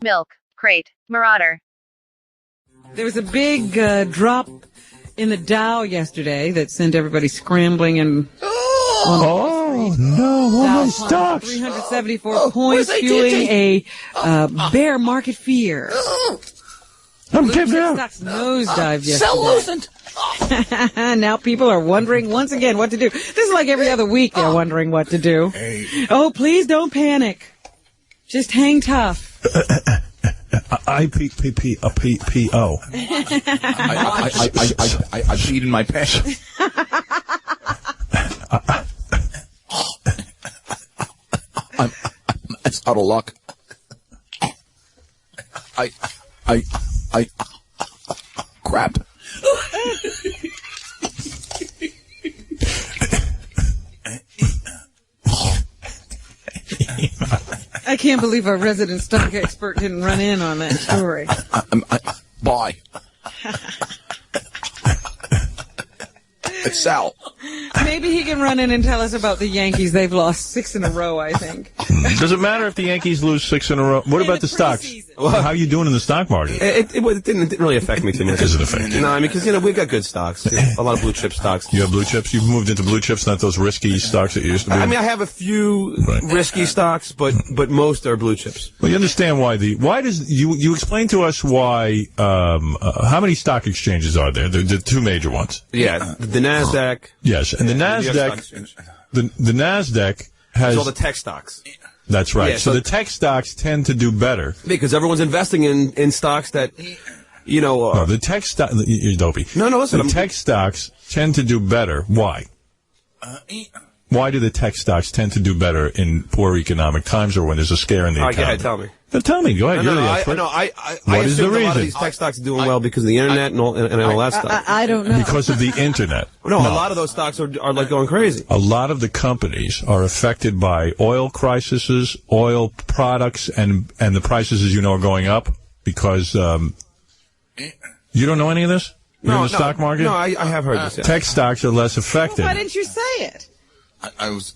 Milk Crate Marauder. There was a big drop in the Dow yesterday that sent everybody scrambling and Oh, no, all my stocks. 374 points, fueling a bear market fear. I'm giving out. Stocks nosedived yesterday. Now people are wondering once again what to do. This is like every other week they're wondering what to do. Oh, please don't panic. Just hang tough. I peed in my pants. It's out of luck. I crapped. I can't believe our resident stock expert didn't run in on that story. Bye. It's Sal. Maybe he can run in and tell us about the Yankees. They've lost 6 in a row, I think. Does it matter if the Yankees lose 6 in a row? What about the stocks? Well, how are you doing in the stock market? It didn't really affect me too much. Does it affect you? No, I mean, because, we've got good stocks. A lot of blue chip stocks. You have blue chips? You've moved into blue chips, not those risky stocks that you used to be in? I mean, I have a few risky stocks, but most are blue chips. Well, you understand why you explain to us why, how many stock exchanges are there? The 2 major ones. Yeah, the NASDAQ. Yes, and the NASDAQ, the NASDAQ has all the tech stocks. That's right. Yeah, so the tech stocks tend to do better. Because everyone's investing in stocks that, no, the tech stock, you're dopey. No, listen. The tech stocks tend to do better. Why? Why do the tech stocks tend to do better in poor economic times or when there's a scare in the economy? Go ahead, tell me. Tell me. Go ahead. You're the expert. I what is the reason? A lot of these tech stocks are doing well because of the internet and all that stuff. I don't know. Because of the internet. No, a lot of those stocks are like going crazy. A lot of the companies are affected by oil crises, oil products, and the prices, as you know, are going up because you don't know any of this? You're in the stock market? No, I have heard this. Yeah. Tech stocks are less affected. Well, why didn't you say it? I was...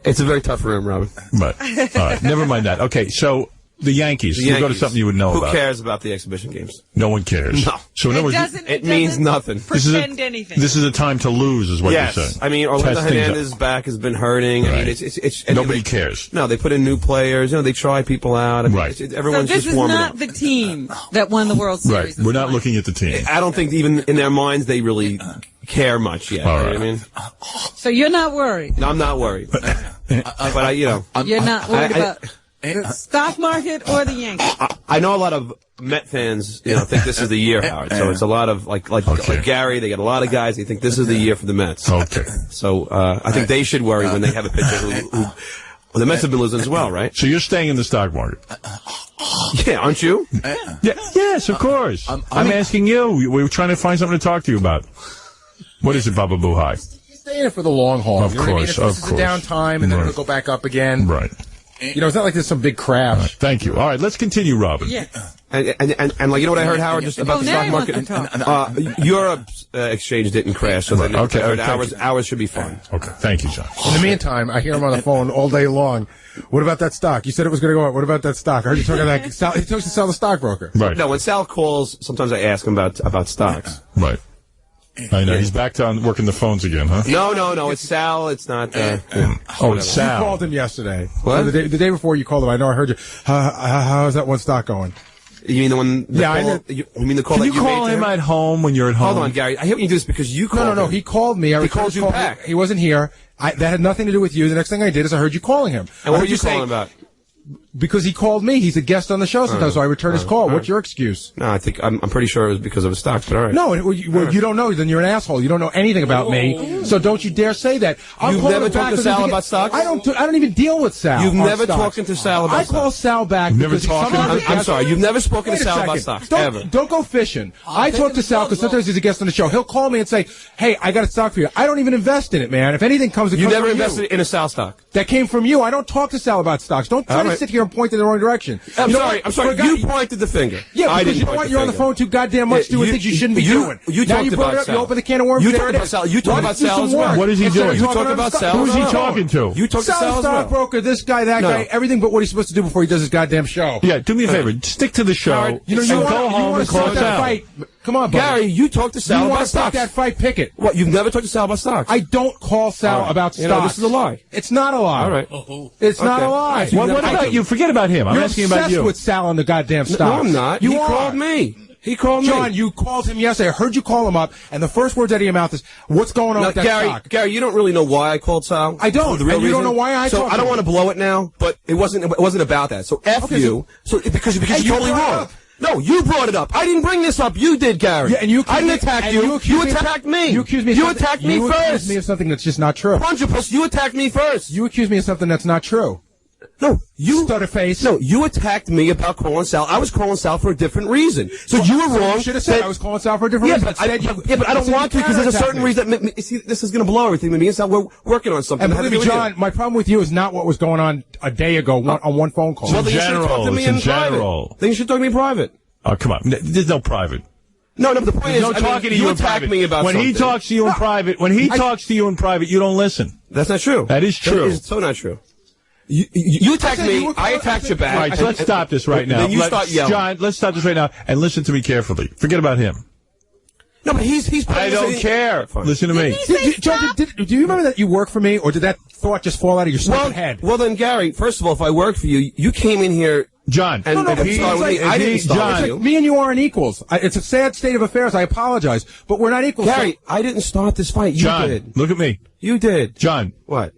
It's a very tough room, Robin. But, all right, never mind that. Okay, so the Yankees. You go to something you would know about. Who cares about the exhibition games? No one cares. No. So in other words, it means nothing. Pretend anything. This is a time to lose, is what you're saying. I mean, Orlando Hernandez's back has been hurting. Right. I mean, it's nobody cares. No, they put in new players. They try people out. I mean, right. Everyone's just warming up. So this is not the team that won the World Series. Right. We're not looking at the team. I don't think even in their minds they really care much yet. All right. You know what I mean? So you're not worried? No, I'm not worried. But you're not worried about the stock market or the Yankees? I know a lot of Met fans, think this is the year, Howard. So it's a lot of like Gary. They got a lot of guys. They think this is the year for the Mets. Okay. So I think they should worry when they have a pitcher who the Mets have been losing as well, right? So you're staying in the stock market? Yeah, aren't you? Yes, of course. I'm asking you. We were trying to find something to talk to you about. What is it, Baba Buhai? Stay in it for the long haul. Of course, If this is a downtime and then it'll go back up again. Right. It's not like there's some big crash. Right. Thank you. All right, let's continue, Robin. Yeah. And like, what I heard, Howard, just about the stock market? Europe's exchange didn't crash, so ours should be fine. Okay, thank you, John. In the meantime, I hear him on the phone all day long. What about that stock? You said it was going to go up. What about that stock? I heard you talking about that. He talks to Sal the stockbroker. Right. No, when Sal calls, sometimes I ask him about stocks. Right. I know. He's back to working the phones again, huh? No. It's Sal. It's not. It's Sal. You called him yesterday. What? The day before you called him. I know. I heard you. How is that one stock going? You mean the one? You mean the call that you made? Can you call him at home when you're at home? Hold on, Gary. I hate when you do this because you called him. No. He called me. He called you back. He wasn't here. That had nothing to do with you. The next thing I did is I heard you calling him. And what were you calling about? Because he called me. He's a guest on the show sometimes, so I returned his call. What's your excuse? No, I'm pretty sure it was because of a stock, but all right. No, you don't know. Then you're an asshole. You don't know anything about me, so don't you dare say that. You've never talked to Sal about stocks? I don't even deal with Sal. You've never talked to Sal about stocks. I call Sal back. Never talking. I'm sorry. You've never spoken to Sal about stocks ever. Don't go fishing. I talk to Sal because sometimes he's a guest on the show. He'll call me and say, "Hey, I got a stock for you." I don't even invest in it, man. If anything comes, you never invested in a Sal stock. That came from you. I don't talk to Sal about stocks. Don't try to sit here and pointed in the wrong direction. I'm sorry. You pointed the finger. Yeah, because you know what? You're on the phone too goddamn much doing things you shouldn't be doing. Now you brought it up. You opened the can of worms. You talked about Sal. You talked about Sal as well. What is he doing? You talked about Sal. Who's he talking to? You talked to Sal as well. Stockbroker, this guy, that guy, everything but what he's supposed to do before he does his goddamn show. Yeah, do me a favor. Stick to the show. You go home and call Sal. Come on, buddy. Gary, you talked to Sal about stocks. You want to that fight, pick it. What, you've never talked to Sal about stocks? I don't call Sal about stocks. This is a lie. It's not a lie. All right. It's not a lie. What about you? Forget about him. I'm asking about you. You're obsessed with Sal on the goddamn stocks. No, I'm not. He called me. He called me. John, you called him yesterday. I heard you call him up, and the first words out of your mouth is, what's going on with that stock? Gary, you don't really know why I called Sal. I don't. The real and you don't know why I So I don't want to blow it now, but it wasn't about that. So F you. So because you're totally wrong. No, you brought it up. I didn't bring this up. You did, Gary. Yeah, and you I didn't attack you. You attacked me. You accused me. You attacked me first. You accused me of something that's just not true. Plungerpuss, you attacked me first. You accused me of something that's not true. No, you Stutterface. No, you attacked me about calling Sal. I was calling Sal for a different reason. So you were wrong. You should have said I was calling Sal for a different reason. But I don't want to because there's a certain reason. See, this is going to blow everything. Me and Sal, we're working on something. And believe me, John, my problem with you is not what was going on a day ago on one phone call. Well, then you should talk to me in private. Then you should talk to me in private. Oh, come on. There's no private. No, the point is, no talking to you in private. Me about when he talks to you in private, you don't listen. That's not true. That is true. That is so not true. You attacked me, I attacked you back. All right, so let's stop this right now. Then you start yelling. John, let's stop this right now and listen to me carefully. Forget about him. No, but he's. I don't care. Listen to me. John, do you remember that you work for me, or did that thought just fall out of your stupid head? Well, then, Gary, first of all, if I worked for you, you came in here. John, and I didn't start with you. Me and you aren't equals. It's a sad state of affairs. I apologize, but we're not equals. Gary, I didn't start this fight. You did. Look at me. You did. John. What?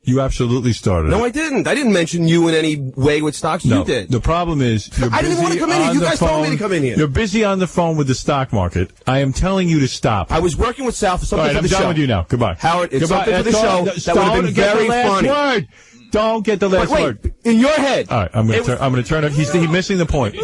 You absolutely started it. No, I didn't. I didn't mention you in any way with stocks. No, you did. The problem is, I didn't want to come in here. You guys told me to come in here. You're busy on the phone with the stock market. I am telling you to stop. I was working with Sal for something for the show. I'm done with you now. Goodbye. Howard, it's Goodbye. something for the show that would have been very funny. Word. Don't get the last word. In your head. All right, I'm going to turn it. He's missing the point.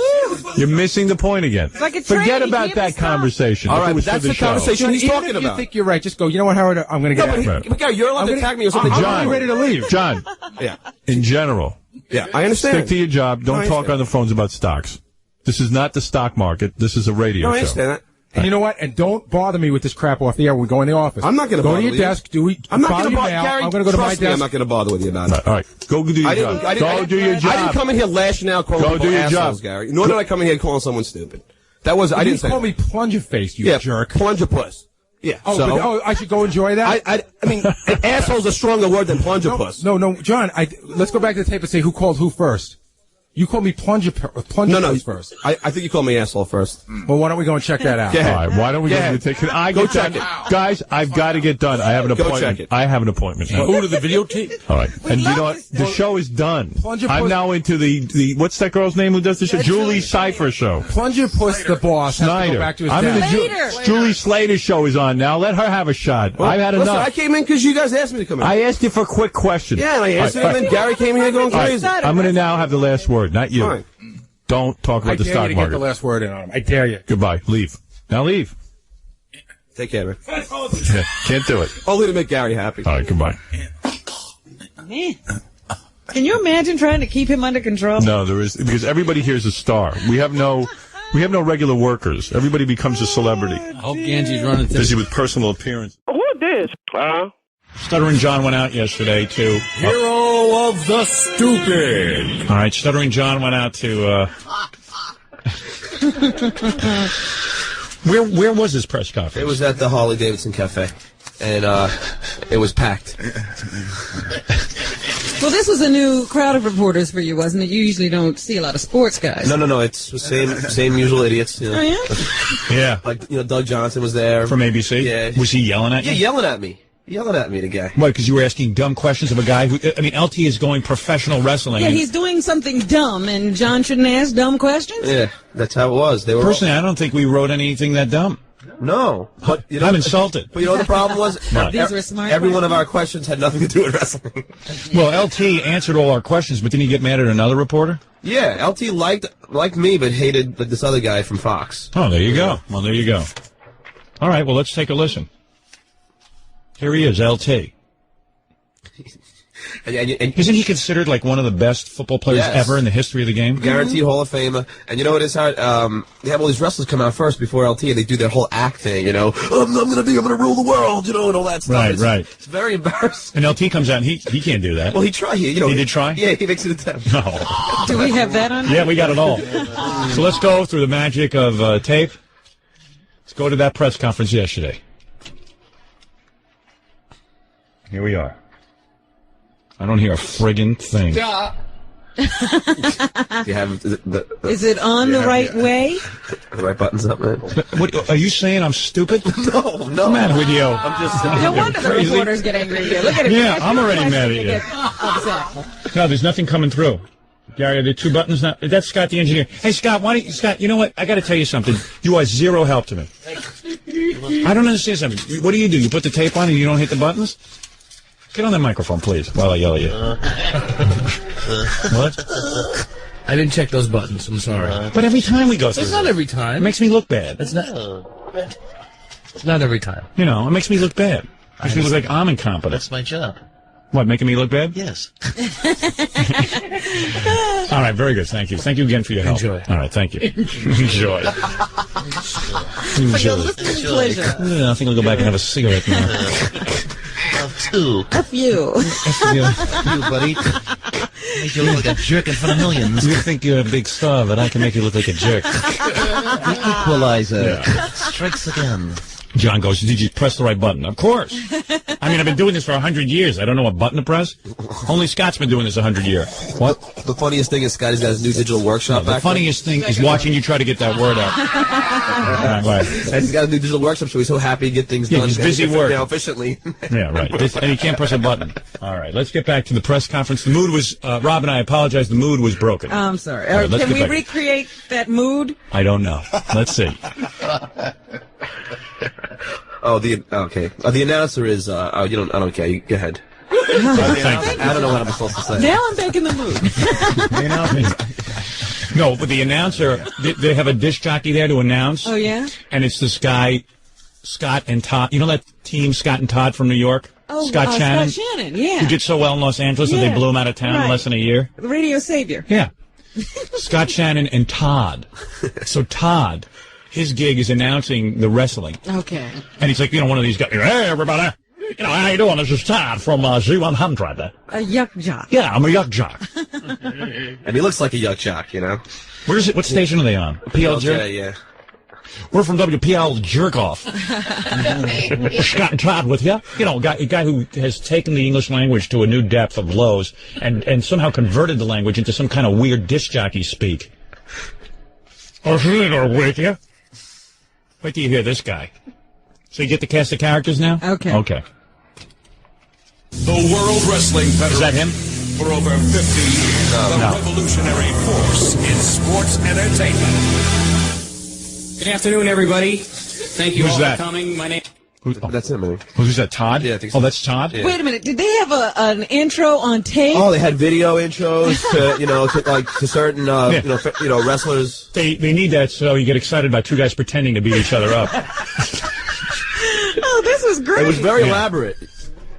You're missing the point again. Like Forget about that conversation. All right, but that's the conversation he's talking about. You think you're right? Just go. You know what, Howard? I'm going to get out. But Gary, you're allowed to attack me or something. I'm ready to leave. John. Yeah. In general. Yeah, I understand. Stick to your job. Don't talk on the phones about stocks. This is not the stock market. This is a radio show. I understand that. And you know what? And don't bother me with this crap off the air when we go in the office. I'm not going to bother you. Go to your desk. I'm not going to bother Gary. I'm going to go to my desk. I'm not going to bother with you about it. All right. Go do your job. Go do your job. I didn't come in here lashing out calling people assholes, Gary. Nor did I come in here calling someone stupid. I didn't say that. You call me plungerface, you jerk. Plungerpuss. Yeah. Oh, I should go enjoy that? I mean, asshole's a stronger word than plungerpuss. No, John, let's go back to the tape and say who called who first. You called me plungerpuss first. I think you called me asshole first. Well, why don't we go and check that out? All right, why don't we go to the tape? Can I go check it? Guys, I've got to get done. I have an appointment. Go check it. I have an appointment. Go to the videotape. All right. And you know what? The show is done. I'm now into the what's that girl's name who does the show? Julie Cypher show. Plungerpuss the boss. Snyder. Back to his I'm in the Julie Slater's show is on now. Let her have a shot. I've had enough. I came in because you guys asked me to come in. I asked you for a quick question. Yeah, and I answered it, and then Gary came in here going crazy. I'm going to now have the last word, not you. Fine. Don't talk about the stock market. I dare you to get the last word in on him. I dare you. Goodbye. Leave. Now leave. Take care, man. Yeah, can't do it. Only to make Gary happy. All right, goodbye. Man. Can you imagine trying to keep him under control? No, there is, because everybody here is a star. We have no regular workers. Everybody becomes a celebrity. I hope Ganji's running busy with personal appearance. Who this? Stuttering John went out yesterday to Hero of the Stupid. All right, Stuttering John went out to where was this press conference? It was at the Harley Davidson Cafe, and it was packed. Well, this was a new crowd of reporters for you, wasn't it? You usually don't see a lot of sports guys. No. It's the same usual idiots. You know. Oh, yeah? Yeah. Like, Doug Johnson was there. From ABC? Yeah. Was he yelling at you? Yeah, yelling at me. The guy. What, because you were asking dumb questions of a guy who, LT is going professional wrestling. Yeah, he's doing something dumb, and John shouldn't ask dumb questions? Yeah, that's how it was. They were personally, I don't think we wrote anything that dumb. No, but I'm insulted. But what the problem was? These were smart every one of our questions had nothing to do with wrestling. Well, LT answered all our questions, but didn't he get mad at another reporter? Yeah, LT liked me, but hated this other guy from Fox. Oh, there you go. Well, there you go. All right, well, let's take a listen. Here he is, LT. Isn't he considered like one of the best football players ever in the history of the game? Guaranteed Hall of Famer. And you know what it is, Howard? They have all these wrestlers come out first before LT, and they do their whole act thing, you know. I'm gonna rule the world, you know, and all that stuff. Right. It's very embarrassing. And LT comes out and he can't do that. Well, he tried. You know, he did try? Yeah, he makes an attempt. No. Do we have that on? Yeah, we got it all. So let's go through the magic of tape. Let's go to that press conference yesterday. Here we are. I don't hear a friggin' thing. You have Is it on the right way? The right buttons up, man. What, are you saying I'm stupid? No. What's the matter with you? I'm just No wonder the reporters get angry at you. Look at it. Yeah, I'm already mad at you. Upset. No, there's nothing coming through. Gary, are there two buttons now? That's Scott the engineer. Hey, Scott, Scott, you know what? I got to tell you something. You are zero help to me. I don't understand something. What do? You put the tape on and you don't hit the buttons? Get on the microphone, please, while I yell at you. What? I didn't check those buttons. I'm sorry. But every time we go through It's not every time. it makes me look bad. It's not every time. You know, it makes me look bad. It makes me look like I'm incompetent. That's my job. What, making me look bad? Yes. All right, very good. Thank you. Thank you again for your help. Enjoy. All right, thank you. Enjoy. Enjoy. Pleasure. Yeah, I think I'll go back and have a cigarette now. Two. F you. You buddy. Make you look like a jerk in front of millions. You think you're a big star, but I can make you look like a jerk. The equalizer. Strikes again. John goes, did you press the right button? Of course. I mean, I've been doing this for 100 years. I don't know what button to press. Only Scott's been doing this 100 years. What? The funniest thing is Scotty's got his new digital workshop back. The funniest thing is watching you try to get that word out. Right. And he's got a new digital workshop, so he's so happy to get things done. He's busy working. Efficiently. Yeah, right. And he can't press a button. All right, let's get back to the press conference. The mood was, Rob and I apologize, the mood was broken. I'm sorry. Right, Can we recreate that mood? I don't know. Let's see. The announcer is, I don't care. You go ahead. I don't know what I'm supposed to say. Now I'm back in the mood. No, but the announcer, they have a disc jockey there to announce. Oh, yeah? And it's this guy, Scott and Todd. You know that team, Scott and Todd from New York? Oh, Scott Shannon. Scott Shannon, yeah. Who did so well in Los Angeles that they blew him out of town in less than a year? The radio savior. Yeah. Scott Shannon and Todd. So Todd, his gig is announcing the wrestling. Okay. And he's like, one of these guys, hey, everybody. How you doing? This is Todd from Z100. A yuck jock. Yeah, I'm a yuck jock. And he looks like a yuck jock, Where's it? What station are they on? PL Jerk? Yeah. We're from WPL Jerk Off. Scott and Todd with you. A guy who has taken the English language to a new depth of lows and somehow converted the language into some kind of weird disc jockey speak. With you. Wait till you hear this guy. So you get to cast the characters now? Okay. Okay. The World Wrestling Federation. Is that him? For over 50 years, the revolutionary force in sports entertainment. Good afternoon, everybody. Thank you all for coming. My name. That's him, man. Who's that, Todd? Yeah, I think so. Oh, that's Todd? Yeah. Wait a minute. Did they have an intro on tape? Oh, they had video intros to certain wrestlers. They need that so you get excited about two guys pretending to beat each other up. Oh, this was great. It was very elaborate.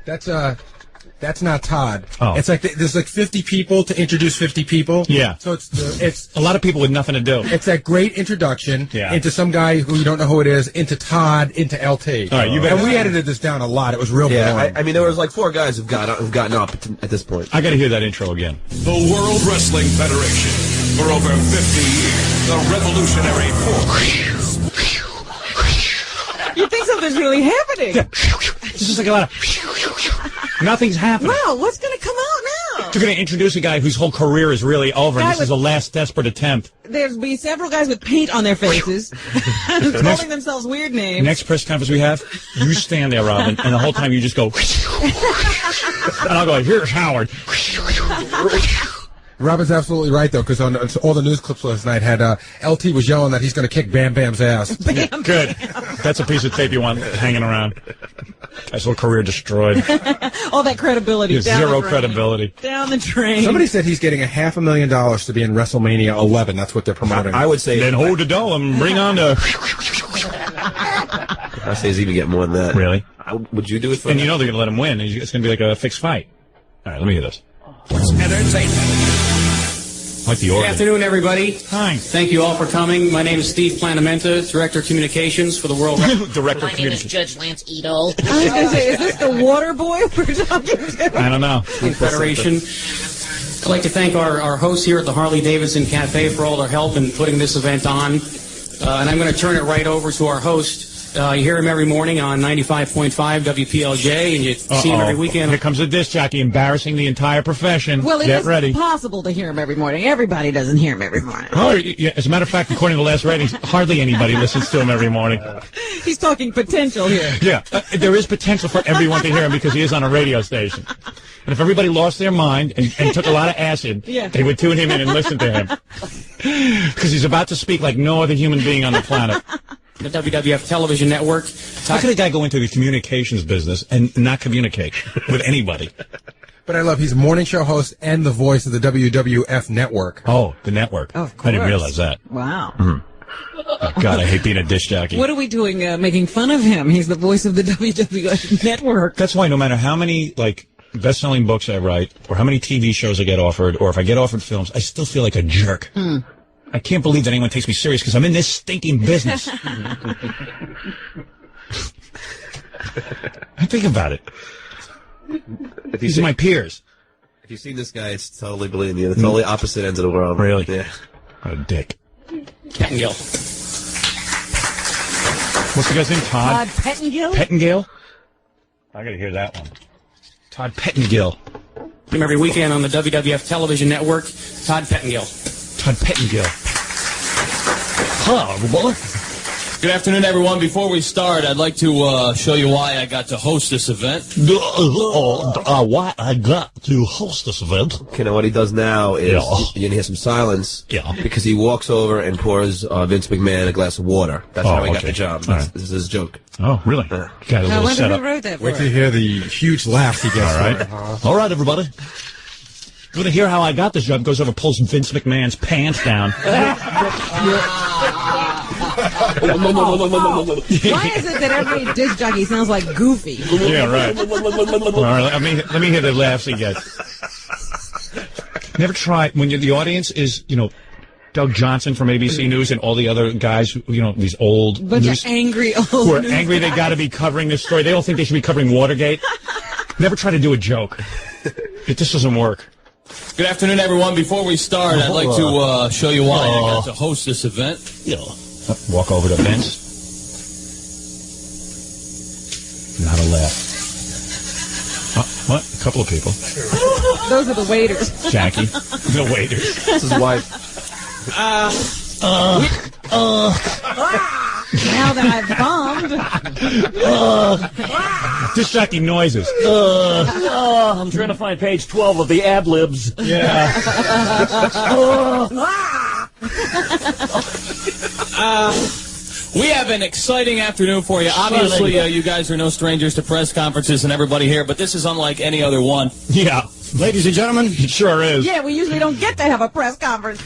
That's not Todd. Oh. It's like there's like 50 people to introduce 50 people. Yeah. So it's a lot of people with nothing to do. It's that great introduction Yeah. into some guy who you don't know who it is, into Todd, into LT. All right, you better. And we edited this down a lot. It was real Yeah, boring. I mean, there was like 4 guys who've gotten up at this point. I got to hear that intro again. The World Wrestling Federation. For over 50 years, the revolutionary force. You think something's really happening? Yeah. This is like a lot of... Nothing's happening. Wow, what's going to come out now? They're going to introduce a guy whose whole career is really over, and this is a last desperate attempt. There's be several guys with paint on their faces, calling themselves weird names. Next press conference we have, you stand there, Robin, and the whole time you just go... and I'll go, here's Howard. Robin's absolutely right, though, because on all the news clips last night had LT was yelling that he's going to kick Bam Bam's ass. Good. That's a piece of tape you want hanging around. Guy's whole career destroyed. All that credibility. He has zero credibility. Down the drain. Somebody said he's getting $500,000 to be in WrestleMania 11. That's what they're promoting. I would say... Then hold the dough and bring on the... I say he's even getting more than that. Really? Would you do it for And that? you know they're going to let him win. It's going to be like a fixed fight. All right, let me hear this. Entertainment. Like the Good organ. afternoon, everybody. Hi. Thank you all for coming. My name is Steve Planamenta, Director of Communications for the World Director My of name is Communications. Judge Lance Edel. I was going to say, is this the water boy we're talking to? I don't know. Federation. I'd like to thank our hosts here at the Harley Davidson Cafe for all their help in putting this event on. And I'm going to turn it right over to our host. You hear him every morning on 95.5 WPLJ, and you see him every weekend. Here comes a disc jockey embarrassing the entire profession. Well, it Get is ready. possible to hear him every morning. Everybody doesn't hear him every morning. Oh, yeah, as a matter of fact, according to the last ratings, hardly anybody listens to him every morning. He's talking potential here. Yeah, there is potential for everyone to hear him because he is on a radio station. And if everybody lost their mind and took a lot of acid, they would tune him in and listen to him. Because he's about to speak like no other human being on the planet. The WWF Television Network. How could a guy go into the communications business and not communicate with anybody? But I love he's a morning show host and the voice of the WWF Network. Oh, the network. Oh, of course. I didn't realize that. Wow. Oh, God, I hate being a disc jockey. What are we doing making fun of him? He's the voice of the WWF Network. That's why no matter how many, best-selling books I write, or how many TV shows I get offered, or if I get offered films, I still feel like a jerk. I can't believe that anyone takes me serious because I'm in this stinking business. I think about it. These are my peers. If you've seen this guy, it's totally believing you. The totally opposite ends of the world. Really? Yeah. What a dick. Pettengill. What's the guy's name? Todd Pettengill? Pettengill? I gotta hear that one. Todd Pettengill. Him every weekend on the WWF Television Network. Todd Pettengill. Todd Pettengill. Hello, everybody. Good afternoon, everyone. Before we start, I'd like to show you why I got to host this event. Why I got to host this event? Okay, now what he does now is you're going to hear some silence because he walks over and pours Vince McMahon a glass of water. That's how he got the job. This is his joke. Oh, really? Got a little I wonder setup. who wrote that for Wait till you hear the huge laughs he gets. All right. All right, everybody. You want to hear how I got this job? Goes over, pulls Vince McMahon's pants down. Why is it that every disc jockey sounds like Goofy? Yeah, right. All right, let me hear the laughs he gets. Never try when the audience is, Doug Johnson from ABC News and all the other guys, these old Bunch news of angry old who are angry they got to be covering this story. They all think they should be covering Watergate. Never try to do a joke. It just doesn't work. Good afternoon, everyone. Before we start, I'd like to show you why I got to host this event. Walk over to Vince. Not a laugh. What? A couple of people. Those are the waiters. Jackie. The waiters. This is why. Now that I've bombed. Disc jockey noises. I'm trying to find page 12 of the ad-libs. Yeah. We have an exciting afternoon for you. Obviously, you guys are no strangers to press conferences and everybody here, but this is unlike any other one. Yeah. Ladies and gentlemen, it sure is. Yeah, we usually don't get to have a press conference.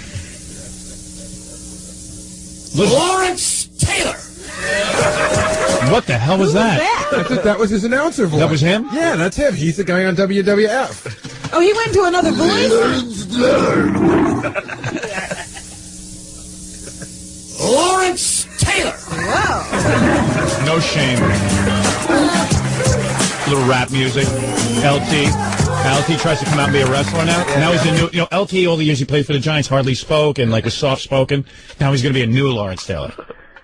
Lawrence Taylor. What the hell was that? I thought that was his announcer voice. That was him? Yeah, that's him. He's the guy on WWF. Oh, he went to another voice? Lawrence Taylor. Wow. No shame. Little rap music. LT tries to come out and be a wrestler now. Now he's a new, LT all the years he played for the Giants hardly spoke and was soft spoken. Now he's going to be a new Lawrence Taylor.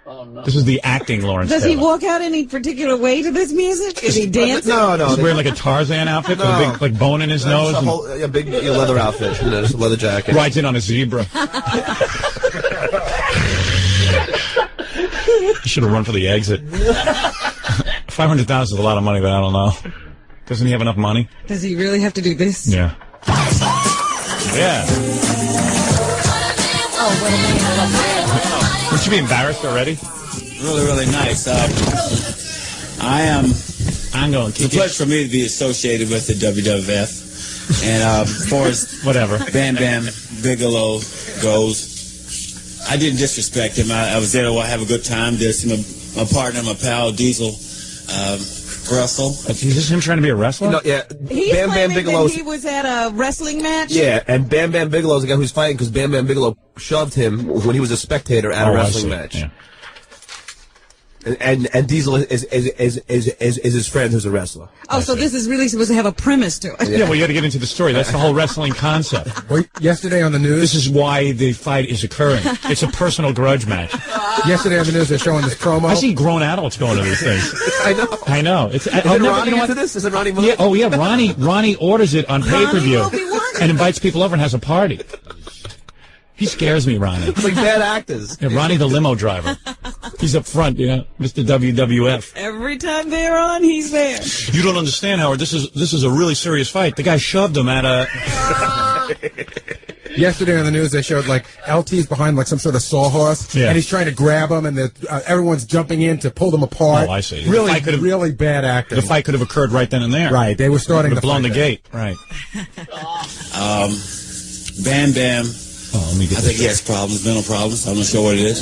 Oh, no. This is the acting Lawrence Taylor. Does he walk out any particular way to this music? Is he dancing? No. He's wearing like a Tarzan outfit with a big bone in his nose. A big leather outfit, just a leather jacket. Rides in on a zebra. He should have run for the exit. 500,000 is a lot of money, but I don't know. Doesn't he have enough money? Does he really have to do this? Yeah. Yeah. Oh, what a man. Would you be embarrassed already? Really, really nice. I'm going to keep it. It's a pleasure for me to be associated with the WWF. And as far as whatever Bam Bigelow goes, I didn't disrespect him. I was there to have a good time. There's my partner, my pal, Diesel. wrestle. Is this him trying to be a wrestler? No, yeah. He's Bam Bam claiming Bigelow. that he was at a wrestling match? Yeah, and Bam Bam Bigelow's the guy who's fighting because Bam Bam Bigelow shoved him when he was a spectator at a wrestling match. Yeah. And Diesel is his friend who's a wrestler. Oh, so this is really supposed to have a premise to it. Yeah, well, you got to get into the story. That's the whole wrestling concept. Well, yesterday on the news... This is why the fight is occurring. It's a personal grudge match. Yesterday on the news, they're showing this promo. I see grown adults going to these things. I know. I know. Is Ronnie into this? Is it Ronnie? Yeah, oh, yeah. Ronnie orders it on pay-per-view and invites people over and has a party. He scares me, Ronnie. It's like bad actors. Yeah, Ronnie the limo driver. He's up front, Mr. WWF. Every time they're on, he's there. You don't understand, Howard. This is a really serious fight. The guy shoved him at a... Yesterday on the news, they showed, LT's behind, some sort of sawhorse, and he's trying to grab him, and everyone's jumping in to pull them apart. Oh, I see. Really bad acting. The fight could have occurred right then and there. Right, they were starting to blown the gate. Right. Bam Bam. Oh, let me get I think he has problems, mental problems. I'm not sure what it is.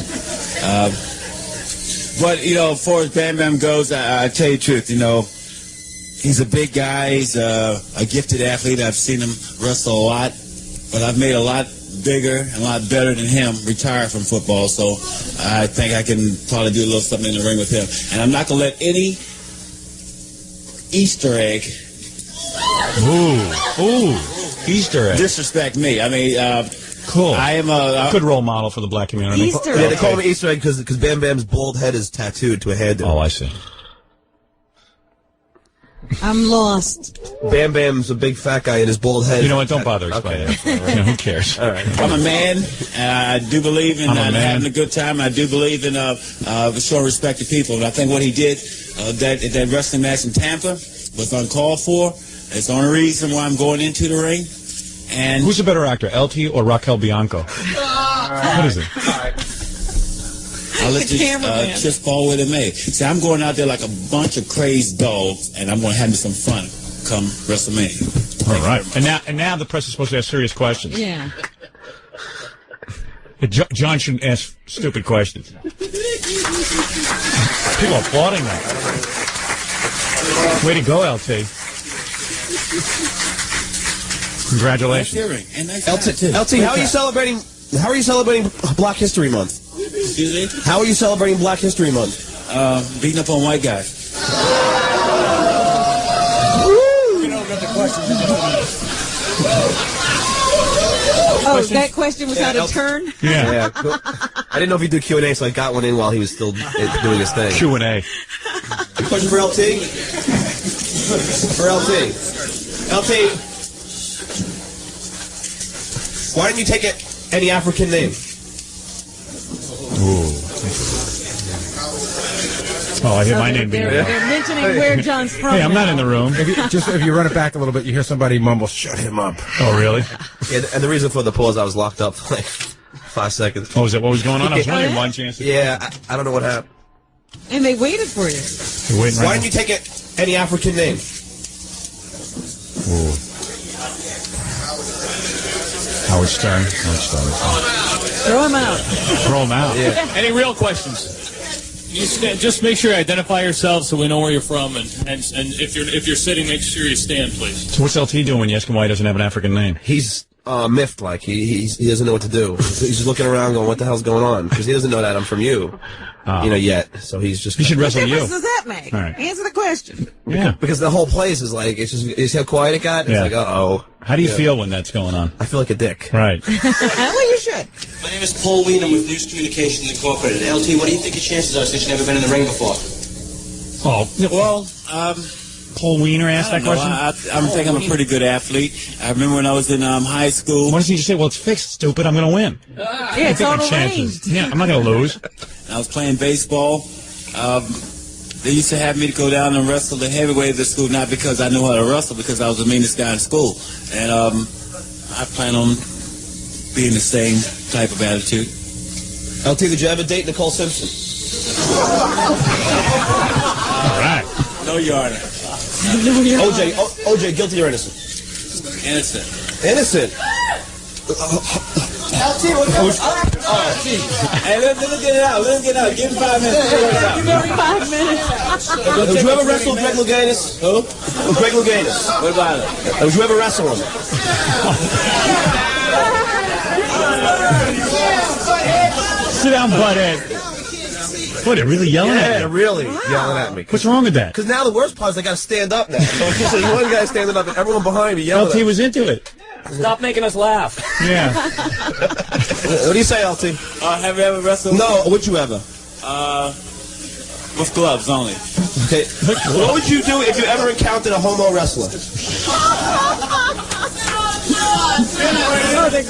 But, as far as Bam Bam goes, I tell you the truth, he's a big guy. He's a gifted athlete. I've seen him wrestle a lot, but I've made a lot bigger and a lot better than him retire from football. So I think I can probably do a little something in the ring with him. And I'm not going to let any Easter egg Easter egg disrespect me. I mean, cool. I am a good role model for the black community. Easter egg. Yeah, they call him Easter egg because Bam Bam's bald head is tattooed to a head. Oh, I see. I'm lost. Bam Bam's a big fat guy and his bald head. You know what? Don't bother explaining it. Who cares? All right. I'm a man, and I do believe in having a good time. I do believe in showing respect to people. And I think what he did, that wrestling match in Tampa, was uncalled for. It's the only reason why I'm going into the ring. And who's a better actor, LT or Raquel Bianco? What is it? I'll let you just fall with it, may. See, I'm going out there like a bunch of crazed dogs, and I'm going to have me some fun come WrestleMania. All right. And now the press is supposed to ask serious questions. Yeah. John shouldn't ask stupid questions. People are applauding that. Way to go, LT. Congratulations. LT, how are you celebrating? How are you celebrating Black History Month? Excuse me? How are you celebrating Black History Month? Beating up on white guys. Oh, that question was how to turn? Yeah. Cool. I didn't know if he'd do Q&A, so I got one in while he was still doing his thing. Q&A. Question for LT? For LT. LT, why didn't you take any African name? Ooh. Oh, I hear my name being They're mentioning where John's from. Hey, I'm not in the room. If you run it back a little bit, you hear somebody mumble, "Shut him up." Oh, really? Yeah, and the reason for the pause, I was locked up for 5 seconds. Oh, is that what was going on? I was wondering why chance. Yeah, I don't know what happened. And they waited for you. You're waiting why didn't you take any African name? Ooh. Howard Stern. Throw him out. Throw him out. Yeah. Any real questions? Just make sure you identify yourself so we know where you're from, and if you're sitting, make sure you stand, please. So what's LT doing when you ask him why he doesn't have an African name? He's miffed, he doesn't know what to do. He's just looking around going, what the hell's going on? Because he doesn't know that I'm from you, yet. So he's just... He should wrestle you. What difference does that make? All right. Answer the question. Yeah. Because the whole place is you see how quiet it got? It's uh-oh. How do you feel when that's going on? I feel like a dick. Right. Well, you should. My name is Paul Weenan with News Communications Incorporated. LT, what do you think your chances are since you've never been in the ring before? Oh, well, Paul Wiener asked that question? I think I'm a pretty good athlete. I remember when I was in high school. Why doesn't he just say, well, it's fixed, stupid, I'm going to win? Yeah, it's all arranged. Yeah, I'm not going to lose. I was playing baseball. They used to have me to go down and wrestle the heavyweight of the school, not because I knew how to wrestle, because I was the meanest guy in school. And I plan on being the same type of attitude. LT, did you ever date Nicole Simpson? All right. No, Your Honor. OJ, guilty or innocent? Innocent. Innocent? LT, what's up? Oh, gee. Hey, let him get it out. Let him get it out. Give him 5 minutes. Give him 5 minutes. Would you ever wrestle Greg Louganis? Who? Greg Louganis. What about it? Would you ever wrestle him? Sit down, butthead. What, they're really yelling at Yeah, you? really yelling at me. What's wrong with that? Because now the worst part is I got to stand up now. So one guy standing up and everyone behind me yelling. LT was into it. Stop making us laugh. Yeah. What do you say, LT? Have you ever wrestled? No, would you ever? With gloves only. Okay. What would you do if you ever encountered a homo wrestler?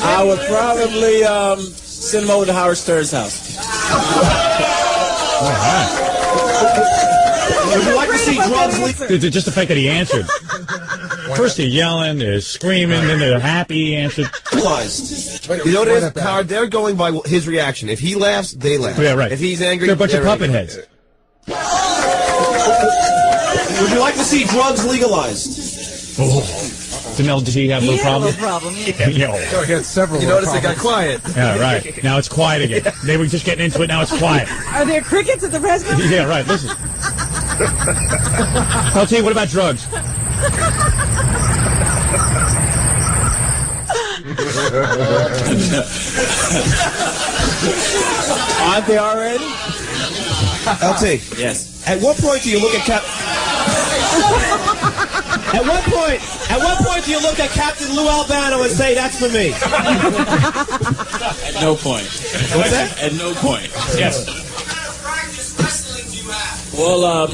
I would probably send him over to Howard Stern's house. Would you like to see drugs legal? Just the fact that he answered. First they're yelling, they're screaming, then they're happy he answered. You know what it is, Howard? They're going by his reaction. If he laughs, they laugh. Yeah, right. If he's angry, they're a bunch of puppet angry. heads. Would you like to see drugs legalized? Oh. Didn't LT have no problem? No problem. So he had several. You notice it got quiet. Yeah, right. Now it's quiet again. They were just getting into it, now it's quiet. Are there crickets at the press conference? Yeah, right, listen. LT, what about drugs? Aren't they already? LT. Yes. At what point do you look at At what point do you look at Captain Lou Albano and say that's for me? At no point. What's that? At no point. Yes. Well,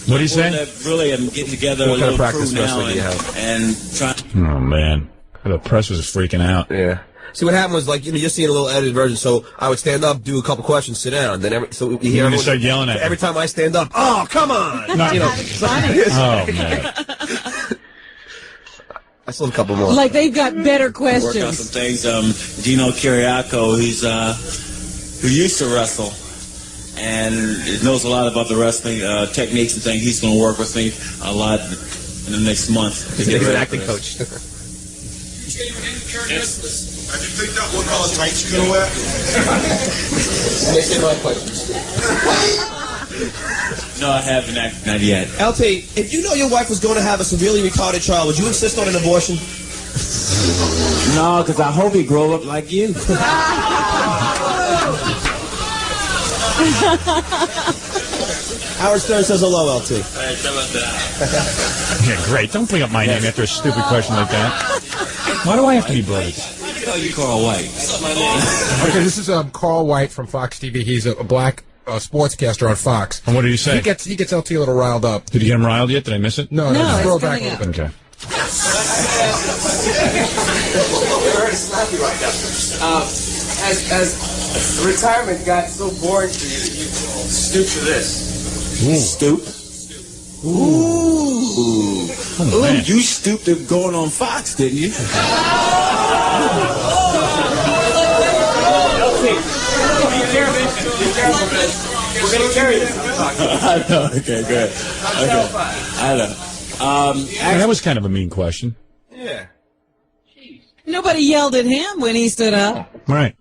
what do you say? Really, I'm getting together What a kind of little practice crew now wrestling do you have? and trying. Oh, man. The press was freaking out. Yeah. See, what happened was, like, you're seeing a little edited version, so I would stand up, do a couple questions, sit down, then so you hear everyone start yelling at you. every time I stand up, oh, come on! No. Oh, man. I still have a couple more. Like they've got better Work on questions. some things. Gino Kiriakou, who used to wrestle and knows a lot about the wrestling techniques and things. He's going to work with me a lot in the next month. He's an acting coach. Have you picked up what color tights you're going to wear? No, I haven't. Not yet. LT, if you know your wife was going to have a severely retarded child, would you insist on an abortion? No, because I hope he grow up like you. Howard Stern says hello, LT. Yeah, great. Don't bring up my name after a stupid question like that. Why do I have to be bullied? Oh, you Carl White. Okay, this is Carl White from Fox TV. He's a black sportscaster on Fox. And what did he say? He gets LT a little riled up. Did you get him riled yet? Did I miss it? No, it's scroll back coming a up. little bit. Okay. As retirement got so boring for you, you stoop to this. Stoop? Ooh. Oh, man. You stooped to going on Fox, didn't you? We're going to carry this. I know. Okay, good. Okay. I know. That was kind of a mean question. Yeah. Nobody yelled at him when he stood up. Right.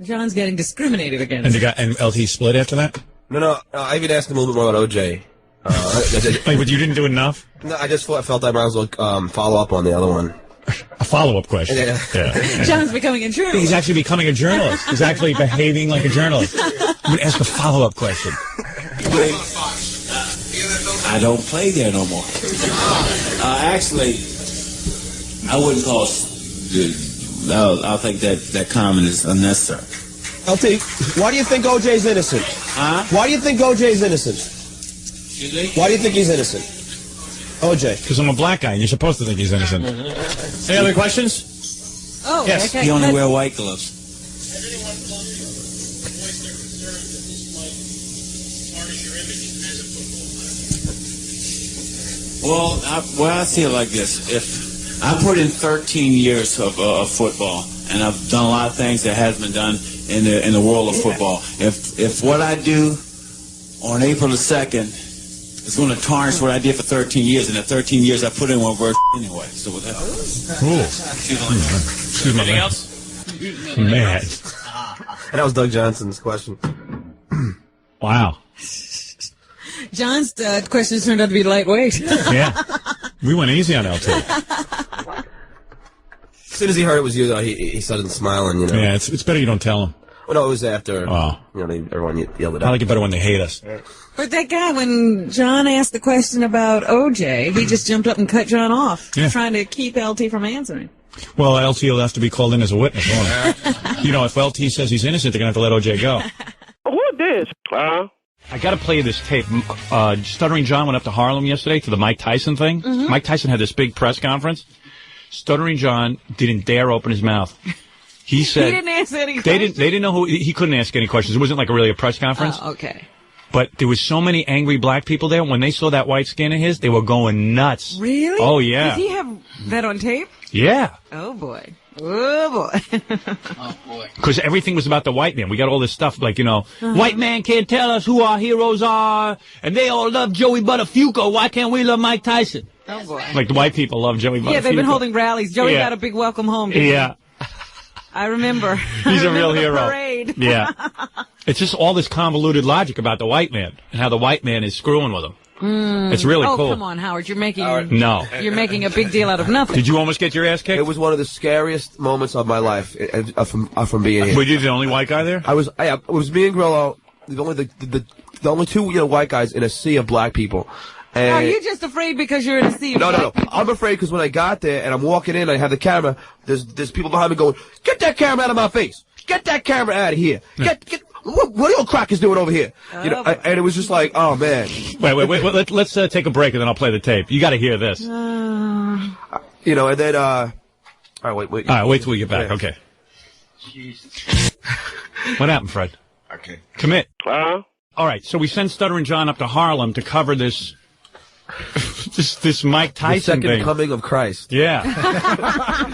John's getting discriminated against. And the guy and LT split after that? No, I even asked him a little bit more about OJ. Wait, but you didn't do enough? No, I just felt I might as well follow up on the other one. A follow-up question. Yeah. John's becoming a journalist. He's actually becoming a journalist. He's actually behaving like a journalist. I'm going to ask a follow-up question. I don't play there no more. Actually, I wouldn't call it. I think that comment is unnecessary. LT, why do you think OJ's innocent? Huh? Why do you think OJ's innocent? Excuse me? Why do you think he's innocent? OJ. Because I'm a black guy, and you're supposed to think he's innocent. Any other questions? Oh, yes. okay. He only wear white gloves. Well, I see it like this. If I put in 13 years of football, and I've done a lot of things that hasn't been done in the world of football. If what I do on April the 2nd is going to tarnish what I did for 13 years, and the 13 years I put in one word anyway. So with that. Cool. Anything else? Man. And that was Doug Johnson's question. Wow. John's questions turned out to be lightweight. Yeah. We went easy on LT. As soon as he heard it was you, though, he started smiling, you know. Yeah, it's better you don't tell him. Well, no, it was after, Oh. you know, everyone yelled it I out. like it better when they hate us. But that guy, when John asked the question about OJ, he just jumped up and cut John off, Yeah. trying to keep LT from answering. Well, LT will have to be called in as a witness, won't he? You know, if LT says he's innocent, they're going to have to let OJ go. Who this? I got to play you this tape. Stuttering John went up to Harlem yesterday to the Mike Tyson thing. Mhm. Mike Tyson had this big press conference. Stuttering John didn't dare open his mouth. He said He didn't ask any they questions. didn't know who he couldn't ask any questions. It wasn't like really a press conference. Oh, okay. But there was so many angry black people there. When they saw that white skin of his, they were going nuts. Really? Oh yeah. Does he have that on tape? Yeah. Oh, boy. Oh, boy. Because everything was about the white man. We got all this stuff like, you know, Uh-huh. white man can't tell us who our heroes are, and they all love Joey Buttafuoco. Why can't we love Mike Tyson? Oh, boy. Like the white people love Joey Buttafuoco. Yeah, they've been holding rallies. Joey Yeah. got a big welcome home. didn't he? Yeah. I remember. He's I a real remember the hero. Parade. Yeah. It's just all this convoluted logic about the white man and how the white man is screwing with him. It's really oh, cool. come on, Howard. You're making No. You're making a big deal out of nothing. Did you almost get your ass kicked? It was one of the scariest moments of my life from being here. Were you the only white guy there? I was me and Grillo, the only two white guys in a sea of black people. And Are you just afraid because you're in a sea of No. I'm afraid because when I got there and I'm walking in, I have the camera. There's people behind me going, "Get that camera out of my face! Get that camera out of here! Get what are you crackers doing over here?" You know, and it was just like, oh man. Wait. Let's take a break and then I'll play the tape. You got to hear this. You know, and then all right, wait. All right, wait till we get back. Yeah. Okay. What happened, Fred? Okay. Commit. All right, so we send Stuttering John up to Harlem to cover this this Mike Tyson The second thing. coming of Christ. Yeah.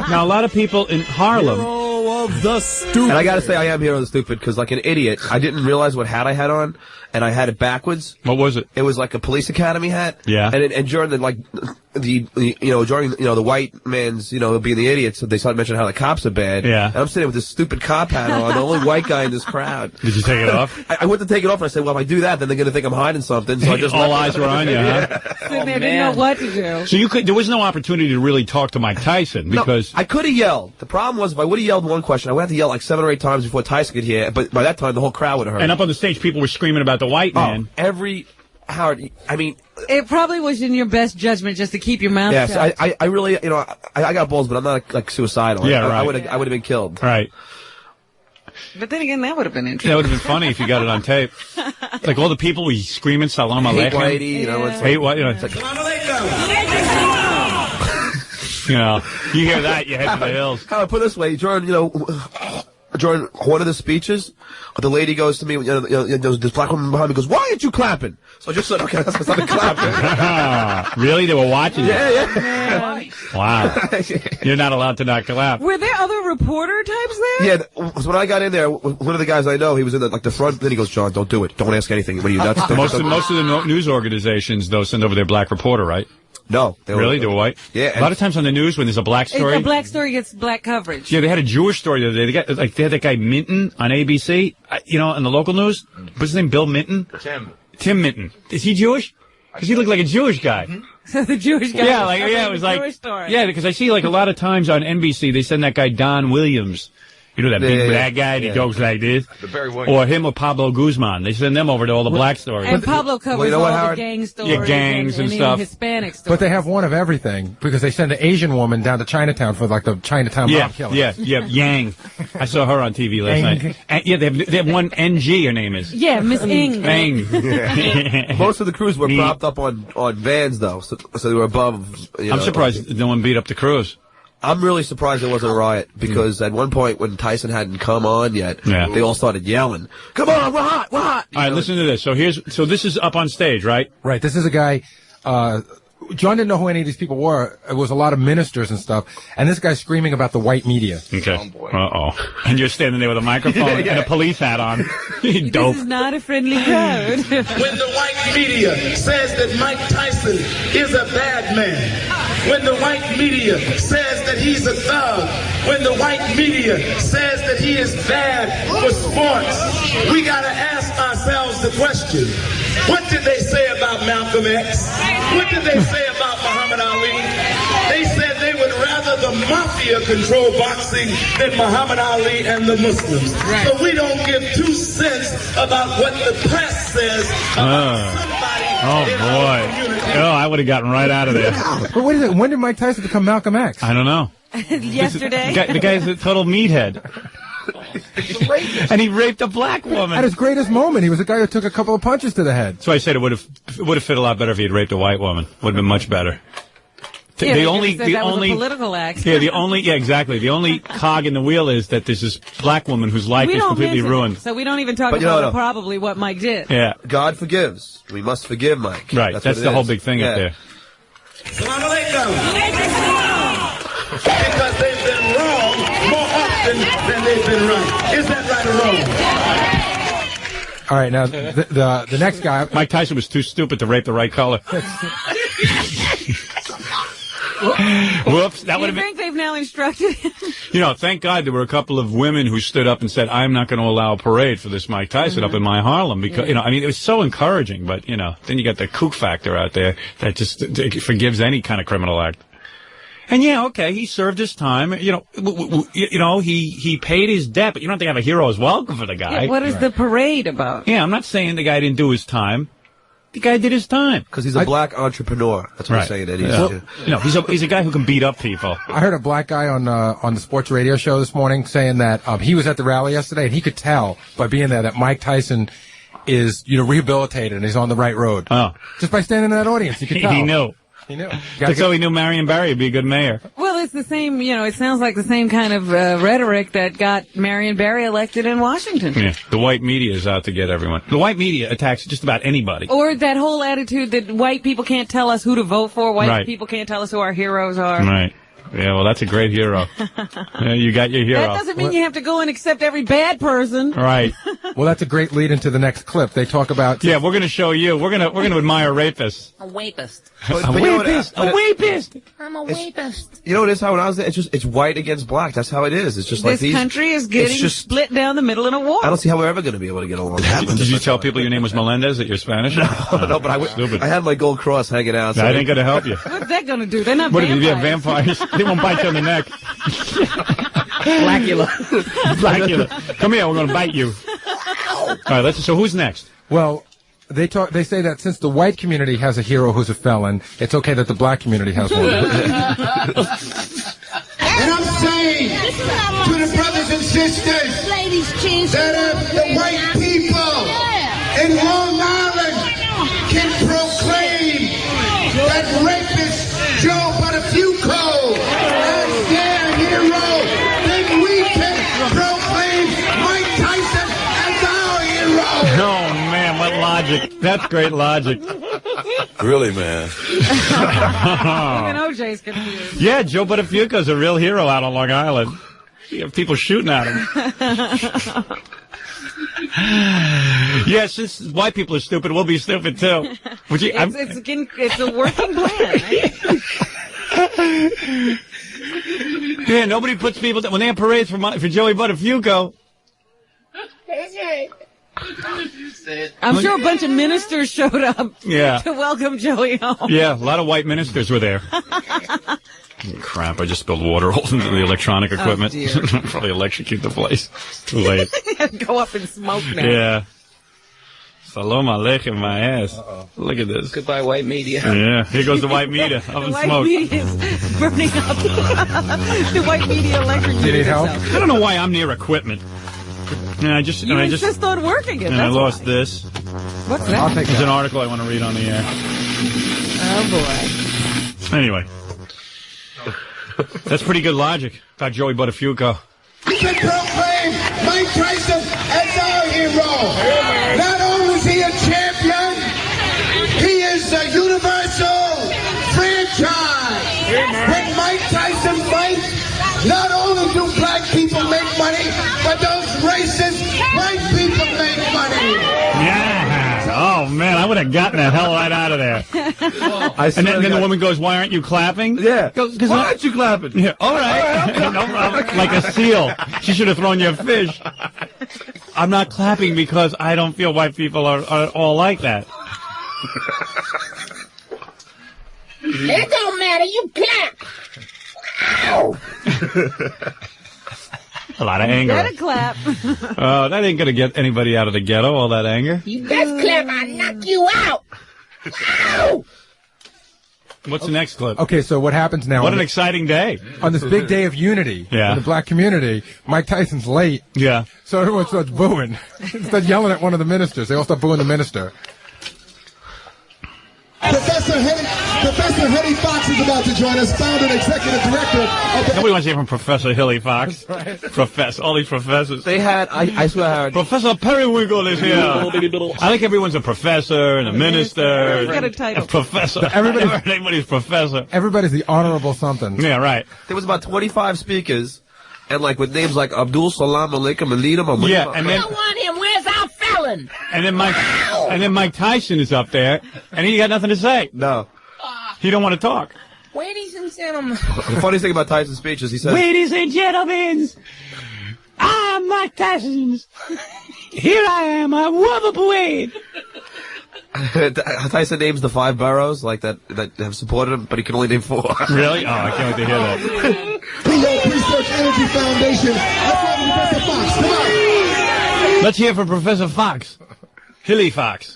Now, a lot of people in Harlem. Of the stupid. And I gotta say, I am Hero of the Stupid because, like an idiot, I didn't realize what hat I had on, and I had it backwards. What was it? It was like a police academy hat. Yeah. And during the during the white man's being the idiots, so they started mentioning how the cops are bad. Yeah. And I'm sitting with this stupid cop hat on, the only white guy in this crowd. Did you take it off? I went to take it off, and I said, well, if I do that, then they're gonna think I'm hiding something. So I just All eyes were on you, huh? Sitting there, didn't know what to do. So there was no opportunity to really talk to Mike Tyson because I could have yelled. The problem was if I would have yelled one question, I would have to yell like 7 or 8 times before Tyson could hear. But by that time, the whole crowd would have heard. and up on the stage, people were screaming about the white man. Howard, I mean, It probably was in your best judgment just to keep your mouth yes, shut. I really, I got balls, but I'm not like suicidal. Yeah, right. I would have been killed. Right. But then again, that would have been interesting. That would have been funny if you got it on tape. Like all the people were screaming "Salam Hate Alaikum." whitey, it's Hate white, it's like, you hear that, you head to the hills. How I put it this way, during one of the speeches, the lady goes to me, this black woman behind me goes, "Why aren't you clapping?" So I just said, "Okay, that's not clapping." Really? They were watching you? Yeah. Wow. You're not allowed to not clap. Were there other reporter types there? Yeah, so when I got in there, one of the guys I know, he was in the front. Then he goes, "John, don't do it. Don't ask anything. What are you nuts?" Most of the news organizations, though, send over their black reporter, right? No. They were white? Yeah. A lot of times on the news when there's a black story. A black story gets black coverage. Yeah, they had a Jewish story the other day. They had that guy Minton on ABC, in the local news. What's his name? Bill Minton? Tim Minton. Is he Jewish? Because he looked like a Jewish guy. So the Jewish guy. It was like, Jewish story. yeah, because I see like a lot of times on NBC they send that guy Don Williams. You know that big black guy that jokes like this? Or him or Pablo Guzman. They send them over to all the black stories. And Pablo covers all the gang stories. Yeah, gangs and any stuff. Hispanic stories. But they have one of everything because they send an Asian woman down to Chinatown for like the Chinatown mob killing. Yeah, Yang. I saw her on TV last night. And, yeah, they have one NG, her name is. Yeah, Miss Ng. Ng. Most of the crews were propped up on vans, though, so they were above. I'm surprised no one beat up the crews. I'm really surprised there wasn't a riot because at one point when Tyson hadn't come on yet, they all started yelling, "Come on, we're hot, we're hot!" All right, listen to this. So this is up on stage, right? Right. This is a guy. John didn't know who any of these people were. It was a lot of ministers and stuff. And this guy's screaming about the white media. Okay. And you're standing there with a microphone and a police hat on. Dope. This is not a friendly crowd. When the white media says that Mike Tyson is a bad man, when the white media says that he's a thug, when the white media says that he is bad for sports, we got to ask ourselves the question, what did they say about Malcolm X? What did they say about Muhammad Ali? They said they would rather the mafia control boxing than Muhammad Ali and the Muslims. Right. So we don't give 2 cents about what the press says about somebody in our community. Oh, I would have gotten right out of there. But wait a second, when did Mike Tyson become Malcolm X? I don't know. Yesterday. The guy's a total meathead. And he raped a black woman. At his greatest moment, he was a guy who took a couple of punches to the head. So I said it would have fit a lot better if he had raped a white woman. Would have been much better. Yeah, that was a political act. Exactly. The only cog in the wheel is that there's this black woman whose life is completely ruined. So we don't even talk about probably what Mike did. Yeah. God forgives. We must forgive Mike. Right. That's the whole big thing up there. Salam alaikum. Because they've been wrong more often than they've been right. Is that right or wrong? All right, now the next guy, Mike Tyson was too stupid to rape the right color. Whoops, that would have been. You think they've now instructed him? You know, thank God there were a couple of women who stood up and said, "I'm not going to allow a parade for this Mike Tyson up in my Harlem," because you know, I mean, it was so encouraging. But you know, then you got the kook factor out there that just forgives any kind of criminal act. And yeah, okay, he served his time. You know, he paid his debt, but you don't have to have a hero's welcome for the guy. Yeah, what is the parade about? Yeah, I'm not saying the guy didn't do his time. The guy did his time. Because he's a black entrepreneur. That's what I'm saying. That he's a guy who can beat up people. I heard a black guy on the sports radio show this morning saying that he was at the rally yesterday and he could tell by being there that Mike Tyson is rehabilitated and he's on the right road. Oh, just by standing in that audience, you could tell. He knew. He knew. That's how he knew Marion Barry would be a good mayor. Well, it's the same, it sounds like the same kind of rhetoric that got Marion Barry elected in Washington. Yeah, the white media is out to get everyone. The white media attacks just about anybody. Or that whole attitude that white people can't tell us who to vote for, white people can't tell us who our heroes are. Right. Yeah, well, that's a great hero. Yeah, you got your hero. That doesn't mean you have to go and accept every bad person. Right. Well, that's a great lead into the next clip. They talk about... Yeah, we're going to show you. We're going to admire rapists. A rapist. A rapist. A rapist. I'm a rapist. You know what it is? How when I was there, it's white against black. That's how it is. It's just like this country is getting split down the middle in a war. I don't see how we're ever going to be able to get along. Did you tell people your name was Melendez, that you're Spanish? No, but I had my gold cross hanging out. So I ain't going to help you. What's that going to do? They're not vampires. vampires. Vampires. They won't bite you on the neck. Blackula. Come here, we're going to bite you. All right, so who's next? Well, they say that since the white community has a hero who's a felon, it's okay that the black community has one. And I'm saying to the brothers and sisters that the white people in Long Island can proclaim that rapist Joe Buttafuoco as their hero, then we can proclaim Mike Tyson as our hero. Oh, man, what logic. That's great logic. Really, man. Even OJ's confused. Yeah, Joe Buttafuoco's a real hero out on Long Island. You have people shooting at him. Yeah, since white people are stupid, we'll be stupid too. It's a working plan. Right? Yeah, nobody puts people when they have parades for Joey Buttafuoco. I'm sure a bunch of ministers showed up to welcome Joey home. Yeah, a lot of white ministers were there. Crap, I just spilled water all into the electronic equipment. Oh, probably electrocute the place. Too late. Go up in smoke now. Yeah. Salam aleichem, my ass. Look at this. Goodbye, white media. Yeah, here goes the white media. Up in white smoke. media is burning up. The white media electrocuted. Do you need help? itself. I don't know why I'm near equipment. And I just insist on working it. And I lost this. What's that? There's an article I want to read on the air. Oh boy. Anyway. That's pretty good logic about Joey Buttafuoco. We can proclaim Mike Tyson as our hero. Not only is he a champion, he is a universal franchise. When Mike Tyson fights, not only do black people make money, but those racist white people make money. Yeah. Oh, man, I would have gotten the hell right out of there. And then the woman goes, "Why aren't you clapping?" Yeah. Why aren't you clapping? Yeah. All right. No problem. Like a seal. She should have thrown you a fish. I'm not clapping because I don't feel white people are all like that. It don't matter. You clap. Ow. A lot of anger. Better clap. That ain't gonna get anybody out of the ghetto, all that anger. You best clap, I knock you out. Ow. What's the next clip? Okay, so what happens now? What an exciting day. On this big day of unity in the black community, Mike Tyson's late. Yeah. So everyone starts booing. Starts yelling at one of the ministers. They all start booing the minister. Professor Hetty Fox is about to join us, founder and executive director of the... Nobody wants to hear from Professor Hilly Fox. Professor, all these professors. They had, I swear I heard... Professor Periwinkle is here. I think everyone's a professor and a minister. Got a title. A professor. Everybody's professor. Everybody's the honorable something. Yeah, right. There was about 25 speakers, and like with names like Abdul Salam Alaikum and Lead him. Yeah, and then... I don't want him. Where's our felon? And then Mike Tyson is up there, and he got nothing to say. No. He don't want to talk. Ladies and gentlemen. The funniest thing about Tyson's speech is he says... Ladies and gentlemen, I'm Mike Tyson. Here I am, I'm Wubba Tyson names the 5 boroughs like that have supported him, but he can only name 4. Really? Oh, I can't wait to hear that. PO Research Energy Foundation. Let's have Professor Fox. Come on. Let's hear from Professor Fox. Hilly Fox.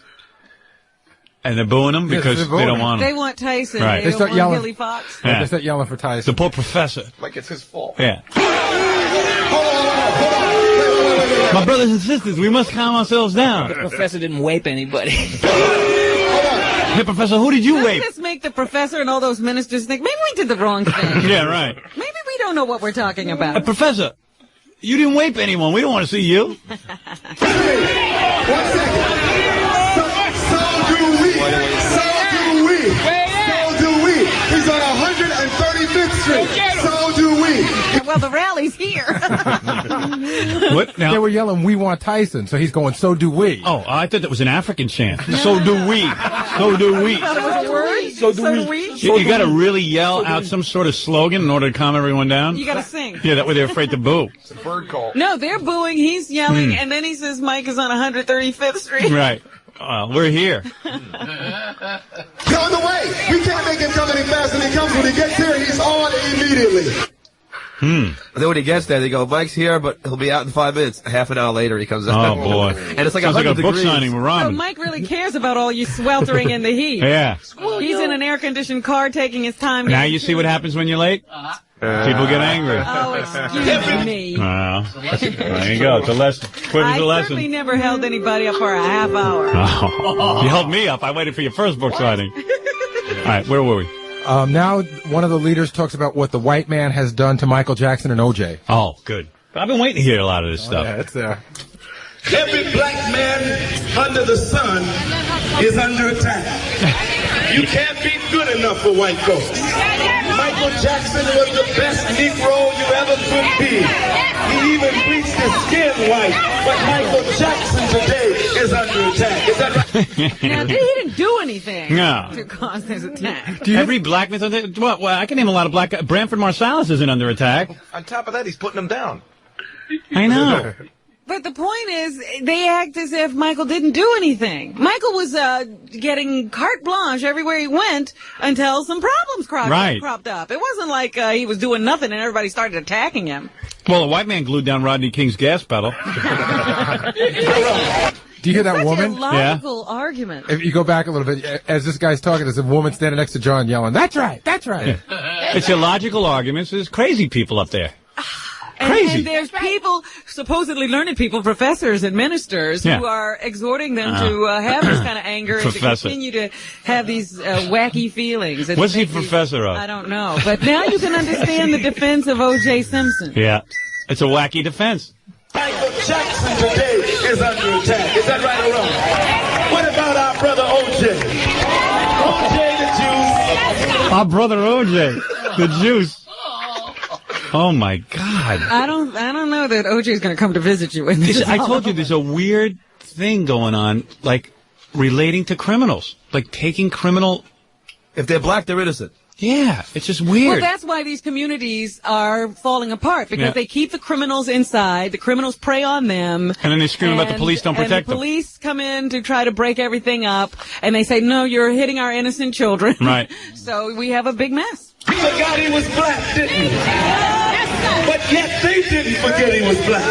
And they're booing him because they don't want him. They want Tyson. Right. They start don't yelling. want Hilly Fox. Yeah. They start yelling for Tyson. The poor professor. Like it's his fault. Yeah. My brothers and sisters, we must calm ourselves down. The professor didn't wape anybody. Hey, Professor, who did you Doesn't wape? this make the professor and all those ministers think, maybe we did the wrong thing? Yeah, right. Maybe we don't know what we're talking about. Professor, you didn't wape anyone. We don't want to see you. 1 second. So do we. He's on 135th Street. So do we. Well, the rally's here. What? Now? They were yelling, "We want Tyson," so he's going, "So do we." Oh, I thought that was an African chant. So do we. So do we. Thought it was a word? So do we. You got to really yell out some sort of slogan in order to calm everyone down? You got to sing. Yeah, that way they're afraid to boo. It's a bird call. No, they're booing. He's yelling, and then he says Mike is on 135th Street. Right. We're here. Get on the way. We can't make him come any faster than he comes. When he gets here, he's on immediately. And then when he gets there, they go, Mike's here, but he'll be out in 5 minutes. Half an hour later, he comes out. Oh, boy. And it's like Sounds like a book degrees. signing with So Ron. Mike really cares about all you sweltering in the heat. Yeah. He's in an air-conditioned car taking his time. Now you see what happens when you're late? People get angry. Oh, excuse me. Well, there you go. It's a lesson. Quitter's a I lesson. certainly never held anybody up for a half hour. Oh. You held me up. I waited for your first book signing. All right, where were we? Now one of the leaders talks about what the white man has done to Michael Jackson and O.J. Oh, good. I've been waiting to hear a lot of this stuff. Yeah, it's there. Every black man under the sun is under attack. You can't be good enough for white folks. Michael Jackson was the best Negro you ever could be. He even bleached his skin white. But Michael Jackson today is under attack. Is that right? Now, he didn't do anything No. to cause this attack. Every black man. Well, I can name a lot of black guys. Branford Marsalis isn't under attack. On top of that, he's putting them down. I know. But the point is, they act as if Michael didn't do anything. Michael was getting carte blanche everywhere he went until some problems cropped up. It wasn't like he was doing nothing and everybody started attacking him. Well, a white man glued down Rodney King's gas pedal. Do you hear that Such woman? a logical argument. If you go back a little bit, as this guy's talking, there's a woman standing next to John yelling, "That's right, that's right." It's illogical arguments. There's crazy people up there. And there's people, supposedly learned people, professors and ministers, Yeah. who are exhorting them to have this kind of anger and to Professor. continue to have these wacky feelings. And What's he make these- professor of? I don't know. But now you can understand the defense of O.J. Simpson. Yeah. It's a wacky defense. Michael Jackson today is under attack. Is that right or wrong? What about our brother O.J.? O.J. the Juice. Our brother O.J. the Juice. Oh my God! I don't know that O.J. is going to come to visit you with this. I told you there's a weird thing going on. Like relating to criminals, like taking criminal. If they're black, they're innocent. Yeah, it's just weird. Well, that's why these communities are falling apart, because they keep the criminals inside. The criminals prey on them. And then they scream about the police don't protect them. And the police come in to try to break everything up, and they say, no, you're hitting our innocent children. Right. So we have a big mess. He forgot he was black, didn't he? But yet they didn't forget he was black.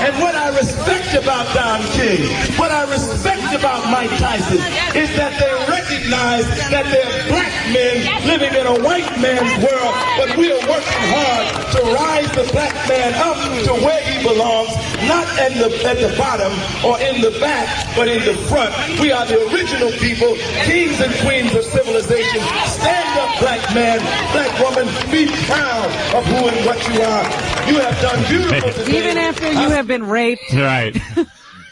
And what I respect about Don King, what I respect about Mike Tyson, is that they recognize that they're black men living in a white man's world, but we are working hard to rise the black man up to where he belongs, not at the bottom or in the back, but in the front. We are the original people, kings and queens of civilization. Stand up, black man, black woman, be proud of who and what you are. You have done beautiful today. Even after you have been raped. Right.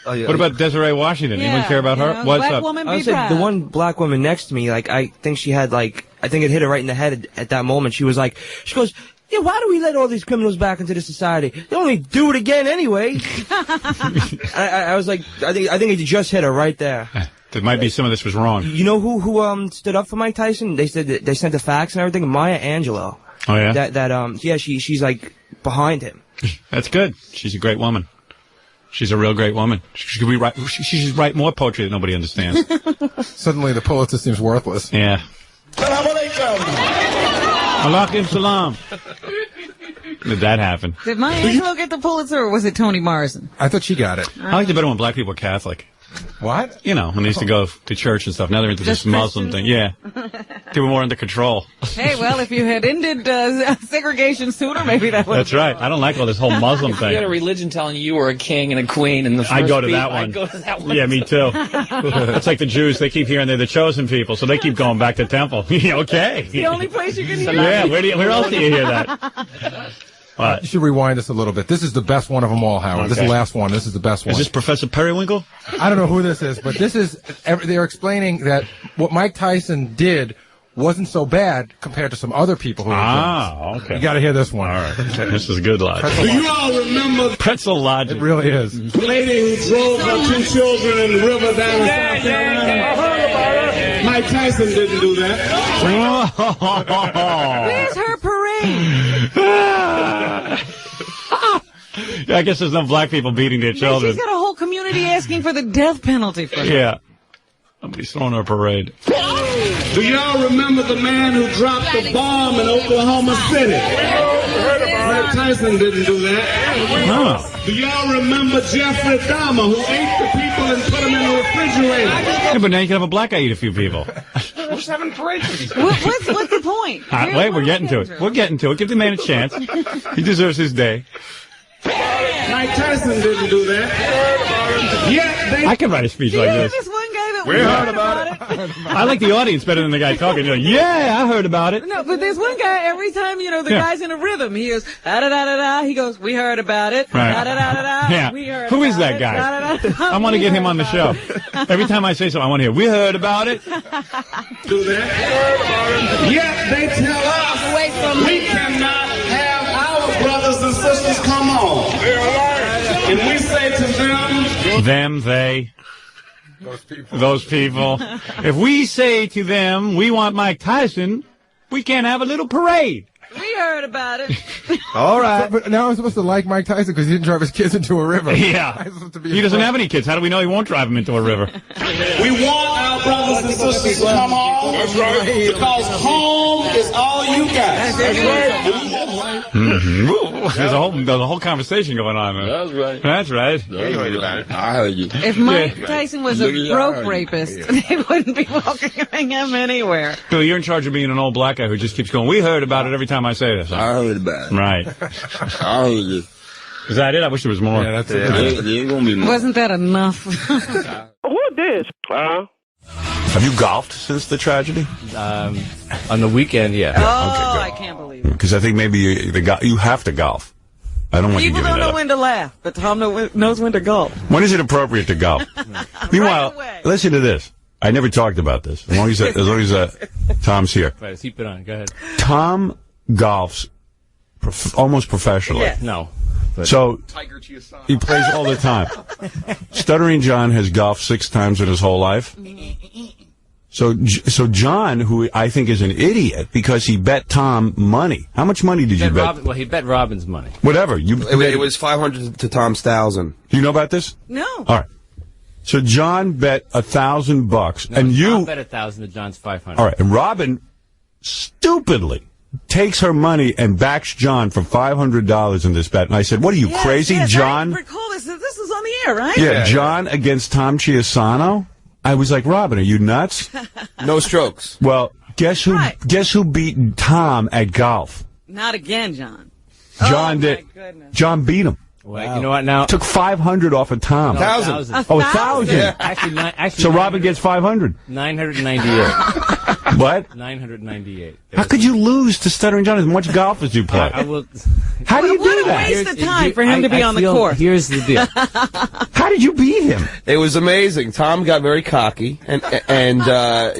What about Desiree Washington? Anyone care about her? What's up? Woman, I would say the one black woman next to me, like, I think she had, like, I think it hit her right in the head at that moment. She was like, she goes, yeah, why do we let all these criminals back into the society? They only do it again anyway. I was like, I think it just hit her right there. There might be some of this was wrong. You know who stood up for Mike Tyson? They said that they sent the facts and everything. Maya Angelou. Oh yeah. Yeah, she's like behind him. That's good. She's a great woman. She's a real great woman. She should write more poetry that nobody understands. Suddenly the Pulitzer seems worthless. Yeah. Alaikum salam. Did that happen? Did Maya Angelou get the Pulitzer, or was it Toni Morrison? I thought she got it. I liked it better when black people were Catholic. What? You know, when they used to go to church and stuff. Now they're into this Muslim thing. Yeah. They were more under control. Hey, well, if you had ended segregation sooner, maybe that would. That's right. I don't like all this whole Muslim If thing. you had a religion telling you were a king and a queen and the first I'd go to beat, that one. I'd go to that one. Yeah, me too. It's like the Jews. They keep hearing they're the chosen people, so they keep going back to temple. Okay. It's the only place you can hear Yeah, where else do you hear that? You should rewind this a little bit. This is the best one of them all, Howard. This is the last one. This is the best one. Is this Professor Periwinkle? I don't know who this is, but this is, they're explaining that what Mike Tyson did wasn't so bad compared to some other people who were okay. You got to hear this one. All right. This is good logic. Do you all remember Pretzel logic? It really is. the lady who drove her 2 children in the river down in South Carolina? Mike Tyson didn't do that. Where's her parade? I guess there's no black people beating their children. She's got a whole community asking for the death penalty for her. Yeah. Somebody's throwing her a parade. Do y'all remember the man who dropped the bomb in Oklahoma City? Mike Tyson didn't do that. No. Do y'all remember Jeffrey Dahmer who ate the people and put them in the refrigerator? Yeah, but now you can have a black guy eat a few people. Who's having parades with these What's the point? Wait, we're getting to it. We're getting to it. Give the man a chance. He deserves his day. Mike Tyson didn't do that. Yeah, I can write a speech like this. This one guy that We heard about it. I like the audience better than the guy talking. You're like, yeah, I heard about it. No, but there's one guy, every time, the guy's in a rhythm, he goes, da-da-da-da-da, he goes, we heard about it, Right. da-da-da-da-da, Yeah. we heard Who is about that it, guy? da-da-da-da, I want to we get him heard on the show. about Every time I say something, I want to hear, we heard about it. do that. Yet they tell us we cannot have our brothers and sisters come on. And we say to them, They. Those people. If we say to them, we want Mike Tyson, we can't have a little parade. We heard about it. All right. But now I'm supposed to like Mike Tyson because he didn't drive his kids into a river. Yeah. He doesn't have any kids. How do we know he won't drive them into a river? we want our brothers and sisters to come home. That's right. Because home is all you got. That's right. There's a whole conversation going on there. That's right. That's right. I heard you. If Mike Tyson was a broke rapist, they wouldn't be welcoming him anywhere. Bill, you're in charge of being an old black guy who just keeps going, we heard about it every time I say this. I heard about it. Right. I heard it. Is that it? I wish there was more. Yeah, that's it. There ain't gonna be more. Wasn't that enough? Who this? Have you golfed since the tragedy? On the weekend, yeah. Oh, I can't believe it. Because I think maybe you have to golf. I don't want you People giving don't it know up. when to laugh, but Tom knows when to golf. When is it appropriate to golf? Meanwhile, listen to this. I never talked about this. As long as Tom's here. Right, keep it on. Go ahead. Tom golfs almost professionally. No. But So he plays all the time. Stuttering John has golfed 6 times in his whole life. So John, who I think is an idiot because he bet Tom money. How much money did you bet? Well, he bet Robin's money. Whatever. It was 500 to Tom's 1,000. Do you know about this? No. All right. So John bet $1,000, No, and you Tom bet 1,000 to John's 500. All right, and Robin stupidly takes her money and backs John for $500 in this bet. And I said, "What are you crazy, John?" I recall this. This is on the air, right? Yeah, John against Tom Chiusano. I was like, Robin, are you nuts? No strokes. Well, guess who beat Tom at golf? Not again, John. John did. John beat him. Well, you know what now? Took 500 off of Tom. 1,000. Oh, 1,000. Yeah. Actually, so Robin gets 500. 998. What? 998. How could you lose to Stuttering John as much golf as you play? I will. How do you do that? What a waste of time for him to be on the course. Here's the deal. How did you beat him? It was amazing. Tom got very cocky, and I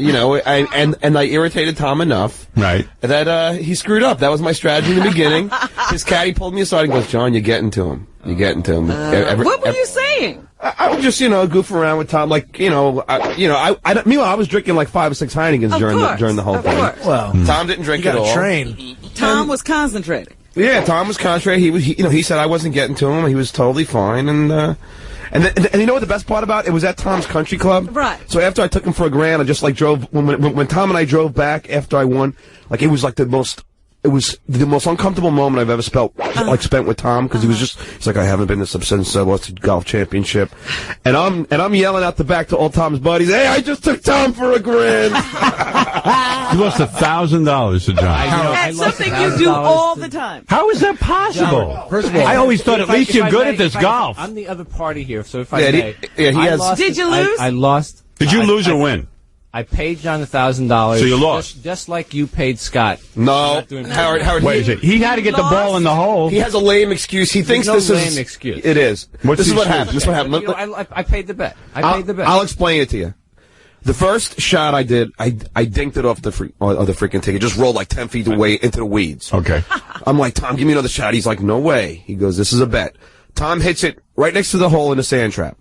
irritated Tom enough, right, that he screwed up. That was my strategy in the beginning. His caddy pulled me aside and goes, "John, you're getting to him. You're getting to him." What were you saying? I would just, goof around with Tom, like, meanwhile, I was drinking like 5 or 6 Heinekens during the whole thing. Well, Tom didn't drink at all. Train. Tom was concentrating. Yeah, Tom was contrary. He said I wasn't getting to him. He was totally fine, and you know what the best part about it was at Tom's Country Club. Right. So after I took him for a grand, I just like drove when Tom and I drove back after I won. Like it was the most uncomfortable moment I've ever spent with Tom, because he's like, I haven't been this upset since I lost the golf championship, and I'm yelling out the back to all Tom's buddies, "Hey, I just took Tom for a grand." You lost $1,000 to John. That's something you do all the time. How is that possible? John, first of all, I always thought at least you're good at this golf. I'm the other party here, so if I may, Did you lose? I lost. Did you lose or win? I paid John $1,000. So you lost, just like you paid Scott. No, Howard. Wait a second. He had to get the ball in the hole. He has a lame excuse. He thinks this is lame excuse. It is. This is what happened. This is what happened. I paid the bet. I paid the bet. I'll explain it to you. The first shot I did, I dinked it off the freaking ticket. Just rolled like 10 feet away into the weeds. Okay. I'm like, Tom, give me another shot. He's like, no way. He goes, this is a bet. Tom hits it right next to the hole in the sand trap.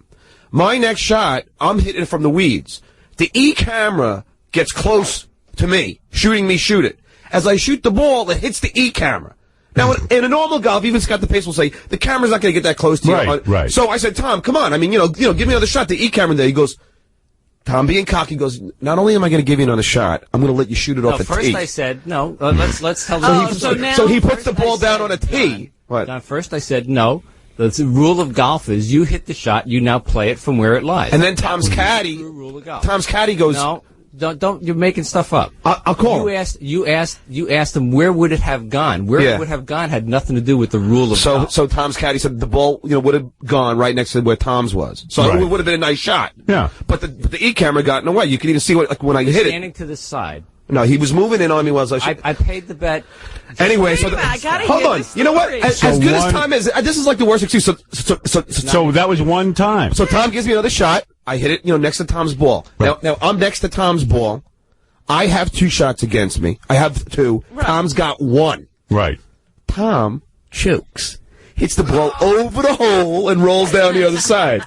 My next shot, I'm hitting it from the weeds. The E-camera gets close to me, shooting me, shoot it. As I shoot the ball, it hits the E-camera. Now, in a normal golf, even Scott the Pace will say, the camera's not going to get that close to you. Right. So I said, Tom, come on. I mean, give me another shot. The E-camera there. He goes, Tom, being cocky, goes, not only am I going to give you another shot, I'm going to let you shoot it off the tee. First I said, no, let's tell the So he puts the ball down on a tee. What? John, first I said, no. The rule of golf is you hit the shot, you now play it from where it lies. And then Tom's caddy goes, no, don't, you're making stuff up. I'll call him. You asked him where would it have gone. Where it would have gone had nothing to do with the rule of golf. So Tom's caddy said the ball, would have gone right next to where Tom's was. So it would have been a nice shot. Yeah. But the E-camera got in the way. You could even see when I hit it. Standing to the side. No, he was moving in on me while I paid the bet. Anyway, hold on. You know what? As good as Tom is, this is like the worst excuse. So that was one time. So Tom gives me another shot. I hit it, next to Tom's ball. Right. Now I'm next to Tom's ball. I have 2 shots against me. I have 2. Right. Tom's got 1. Right. Tom chokes, hits the ball over the hole, and rolls down the other side.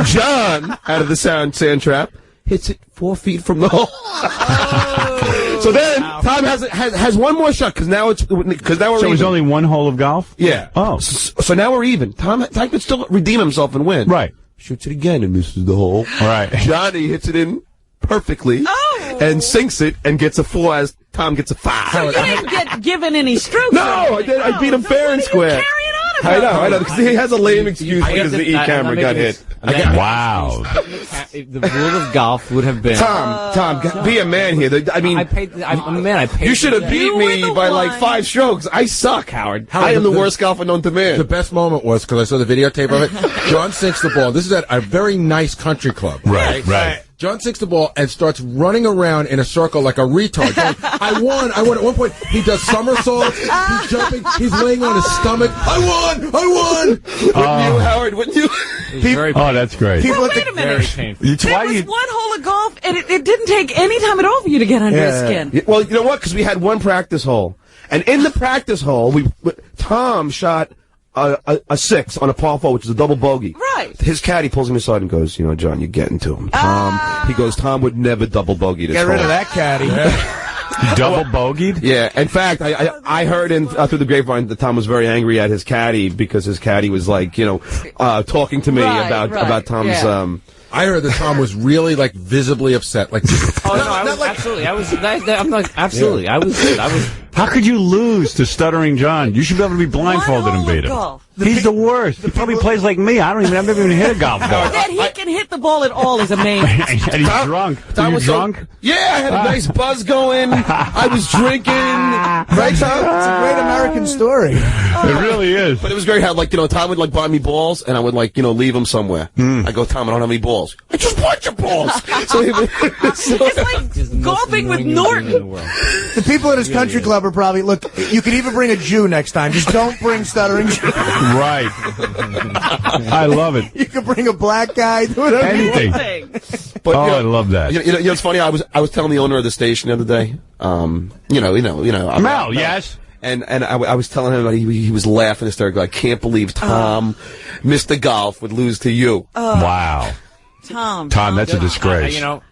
John, out of the sand trap, hits it 4 feet from the hole. So then Tom has one more shot because now we're even. So it's only one hole of golf? Yeah. Oh. So now we're even. Tom could still redeem himself and win. Right. Shoots it again and misses the hole. All right. Johnny hits it in perfectly and sinks it and gets a 4 as Tom gets a 5. So you didn't get given any strokes. No, I did. I beat him fair and square. I know, because he has a lame excuse because the E-camera got hit. Wow. The rule of golf would have been... Tom, be a man here. I mean... I'm a man. I paid... You should have beat me by like 5 strokes. I suck, Howard. I am the worst golfer known to man. The best moment was, because I saw the videotape of it, John sinks the ball. This is at a very nice country club. Right. John sinks the ball and starts running around in a circle like a retard. Going, I won. At one point, he does somersaults. He's jumping. He's laying on his stomach. I won. Wouldn't you, Howard? Wouldn't you? That's great. Well, wait a minute. Very painful. There was one hole of golf, and it didn't take any time at all for you to get under his skin. Well, you know what? Because we had one practice hole. And in the practice hole, Tom shot a 6 on a par 4, which is a double bogey. Right. His caddy pulls him aside and goes, you know, John, you're getting to him. Tom, he goes, Tom would never double bogey this Get rid hole. of that caddy. Double bogeyed? Yeah. In fact, I heard through the grapevine that Tom was very angry at his caddy because his caddy was like, you know, talking to me about Tom's. Yeah. I heard that Tom was really like visibly upset. Like, absolutely. I was. I'm like, absolutely. Yeah. I was. How could you lose to Stuttering John? You should be able to be blindfolded and beat him. He's the worst. He probably plays like me. I've never even hit a golf ball. That he can hit the ball at all is amazing. And he's drunk. Tom was drunk? Yeah, I had a nice buzz going. I was drinking. Right, Tom? It's a great American story. It really is. But it was great how, like, you know, Tom would, like, buy me balls, and I would, like, you know, leave them somewhere. I go, Tom, I don't have any balls. I just want your balls. So it's like golfing with Norton. The people at his country club are probably, look, you could even bring a Jew next time. Just don't bring Stuttering John. Right. I love it. You could bring a black guy. Do whatever Anything. But, I love that. You know, it's funny. I was telling the owner of the station the other day. You know. Mel, yes. And I was telling him that he was laughing hysterically. I can't believe Tom, Mr. Golf, would lose to you. Wow. Tom, that's a disgrace. You know,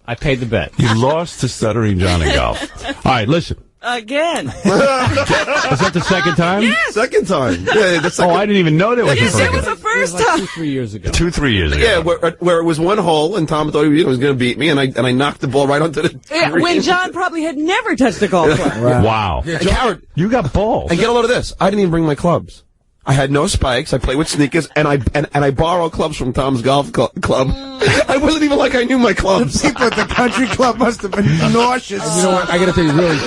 I paid the bet. You lost to Stuttering John in golf. All right, listen. Again. Was that the second time? Yes. Second time. Yeah, the second. Oh, I didn't even know that was the Yes, second. it was the first Like time. 2-3 years ago. 2-3 years ago. Yeah, where it was one hole, and Tom thought he was going to beat me, and I knocked the ball right onto the green. When John probably had never touched a golf club. Wow. Yeah, Howard, you got balls. and get a load of this. I didn't even bring my clubs. I had no spikes. I played with sneakers, and I borrow clubs from Tom's golf club. I wasn't even like I knew my clubs. The people at the country club must have been nauseous. You know what? I got to tell you, really,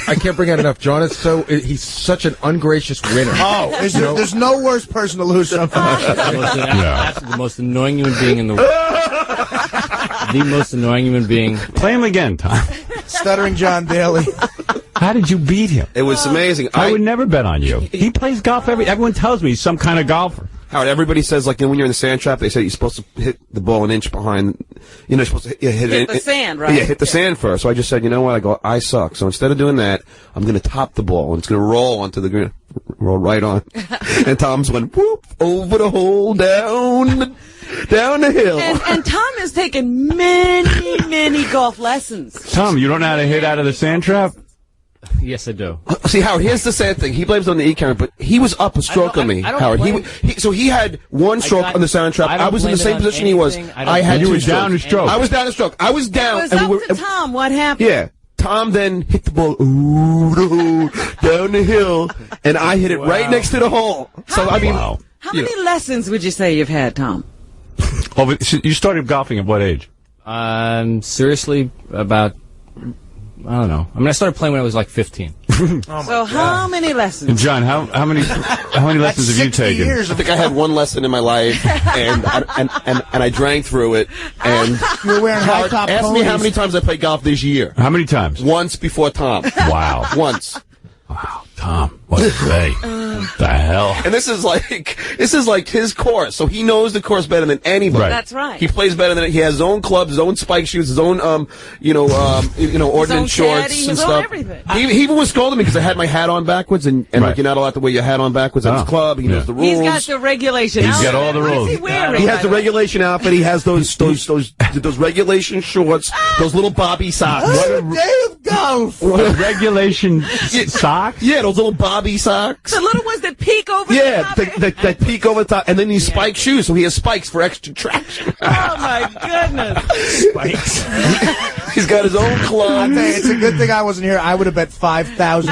I can't bring out enough. John is he's such an ungracious winner. Oh, there's no worse person to lose something. That's the most annoying human being in the world. The most annoying human being. Play him again, Tom. Stuttering John Daly. How did you beat him? It was amazing. I would never bet on you. He plays golf everyone tells me he's some kind of golfer. Howard, everybody says, like, when you're in the sand trap, they say you're supposed to hit the ball an inch behind, you know, you're supposed to hit the sand, right? Yeah, hit the sand first. So I just said, you know what? I suck. So instead of doing that, I'm going to top the ball, and it's going to roll onto the green. Roll right on. And Tom's went, whoop, over the hole, down the hill. And Tom has taken many golf lessons. Tom, you don't know how to hit out of the sand trap? Yes, I do. See, Howard, here's the sad thing. He blames on the E-camera, but he was up a stroke on me, Howard. So he had one stroke on the sound trap. I was in the same position he was. I had you were two down a stroke. I was down a stroke. I was down. It was up to Tom. What happened? Yeah. Tom then hit the ball down the hill, and I hit it right next to the hole. So, I mean... Wow. How many lessons would you say you've had, Tom? Oh, but so you started golfing at what age? Seriously, about... I don't know. I mean, I started playing when I was like 15. So how many lessons? And John, how many lessons have you taken? I think I had one lesson in my life, and I drank through it. And you were wearing high top ask me how many times I played golf this year. How many times? Once before Tom. Wow. Once. Wow, Tom, what a day. What the hell? And this is like his course, so he knows the course better than anybody. Right. That's right. He plays better than it. He has his own clubs, his own spike shoes, his own ordnance shorts caddy, and his stuff. own everything. He even was scolding me because I had my hat on backwards, and like you're not allowed to wear your hat on backwards at his club. He knows the rules. He's got the regulation. He's got all the rules. What is he wearing? He has the regulation outfit. He has those regulation shorts, those little bobby socks. Day of golf. Regulation socks? Yeah, those little bobby socks. The little ones that peek over the top. that peek over the top, and then these spike shoes, so he has spikes for extra traction. Oh my goodness! Spikes. He's got his own clubs. I tell you, it's a good thing I wasn't here. I would have bet $5,000.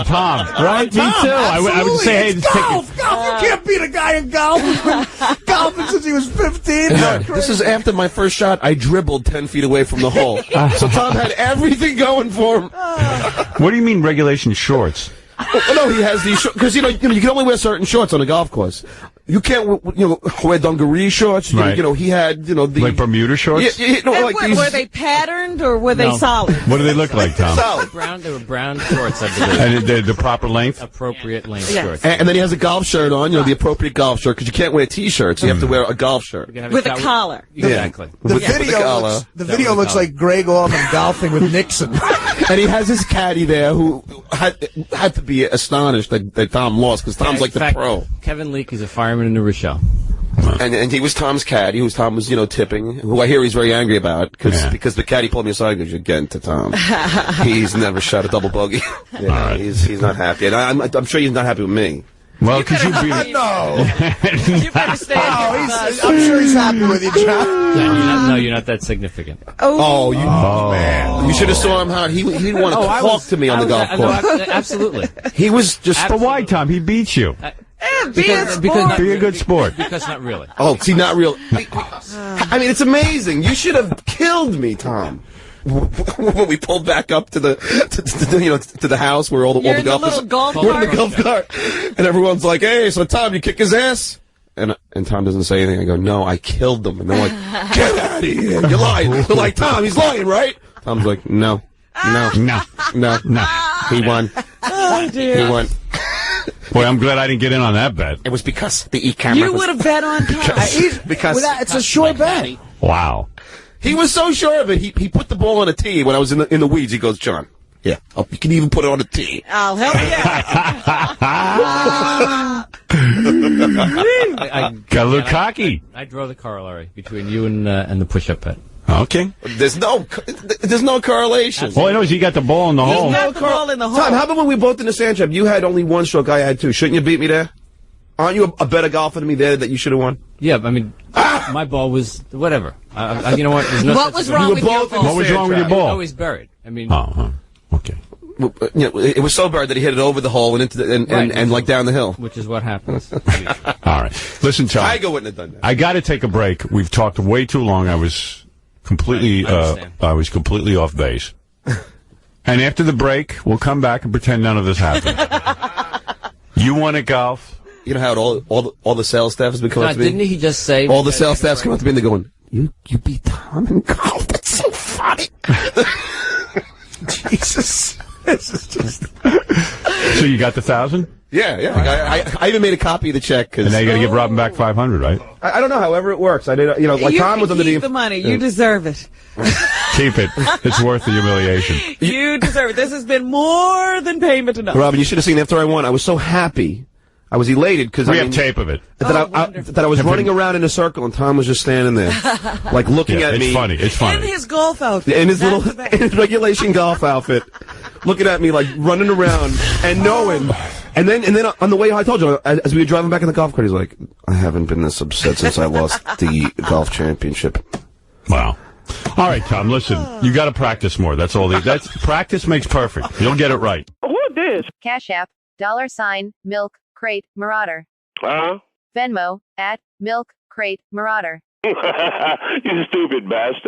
Tom, right? Me too. I would say, hey, it's golf. You can't beat a guy in golf who's been golfing since he was 15. This is after my first shot. I dribbled 10 feet away from the hole. So Tom had everything going for him. What do you mean regulation shorts? No, he has these shorts because you can only wear certain shorts on a golf course. You can't, wear dungaree shorts. Right. He had, like Bermuda shorts. Were they patterned or were they solid? What do they look like, Tom? Solid. They were brown shorts, I believe. And they're the proper length? Appropriate length Yes. shorts. And then he has a golf shirt on, the appropriate golf shirt, because you can't wear T-shirts. You have to wear a golf shirt. With a collar. Exactly. The video looks like Greg Allman golfing with Nixon. And he has his caddy there who had to be astonished that Tom lost, because Tom's like the pro. Kevin Leake is a fireman in New Rochelle. And he was Tom's caddy, Tom was, tipping, who I hear he's very angry about, because the caddy pulled me aside and goes, "You're getting to Tom. He's never shot a double bogey." He's not happy. And I'm sure he's not happy with me. Well, because you beat No. You better stay. I'm sure he's happy with you, John. No, you're not that significant. Man. You should have saw him how he didn't want to talk to me on the golf course. Absolutely. He was just... But why, Tom? He beat you. Be a good sport. Because not really. Oh, see, not real. I mean, it's amazing. You should have killed me, Tom. When we pulled back up to the house where all the golfers we're in the golf cart, and everyone's like, "Hey, so Tom, you kick his ass?" And Tom doesn't say anything. I go, "No, I killed him." And they're like, "Get out of here! You're lying." They're like, "Tom, he's lying, right?" Tom's like, "No, he won. Oh dear. He won." Boy, I'm glad I didn't get in on that bet. It was because the camera. You would have bet on Tom. because it's a sure bet. Wow. He was so sure of it. He put the ball on a tee when I was in the weeds. He goes, "John, you can even put it on a tee." I'll help you. I got a little cocky. I draw the corollary between you and the push-up bet. Okay. There's no correlation. All I know is he got the ball in the hole. Got the ball in the hole. Tom, how about when we both in the sand trap? You had only one stroke, I had two. Shouldn't you beat me there? Aren't you a better golfer than me there that you should have won? Yeah, I mean, my ball was whatever. You know what? There's no What was wrong with your ball? What was wrong with your ball? Always buried. I mean, okay. It was so bad that he hit it over the hole and into and like down the hill, which is what happens. All right, listen, Tom. Tiger wouldn't have done that. I got to take a break. We've talked way too long. I was completely off base. And after the break, we'll come back and pretend none of this happened. You want to golf? You know how all the sales staff has been coming up to me? Didn't he just say... All the sales staff's come up to me and they're going, you beat Tom in golf? That's so funny. Jesus. This is just... So you got the 1,000? Yeah. I even made a copy of the check. Cause, and now you got to give Robin back 500, right? I don't know. However it works. I did. Tom was under the money. You deserve it. Keep it. It's worth the humiliation. You deserve it. This has been more than payment enough. Robin, you should have seen after I won. I was so happy. I was elated because we have tape of it. That I was running around in a circle and Tom was just standing there, like looking at me. It's funny. In his golf outfit. In his in his regulation golf outfit, looking at me like running around and knowing. And then on the way, I told you as we were driving back in the golf cart, he's like, "I haven't been this upset since I lost the golf championship." Wow. All right, Tom. Listen, you got to practice more. That's all. That's practice makes perfect. You'll get it right. Who this? Cash.App, $milkcratemarauder. Venmo, @milkcratemarauder. You stupid bastard.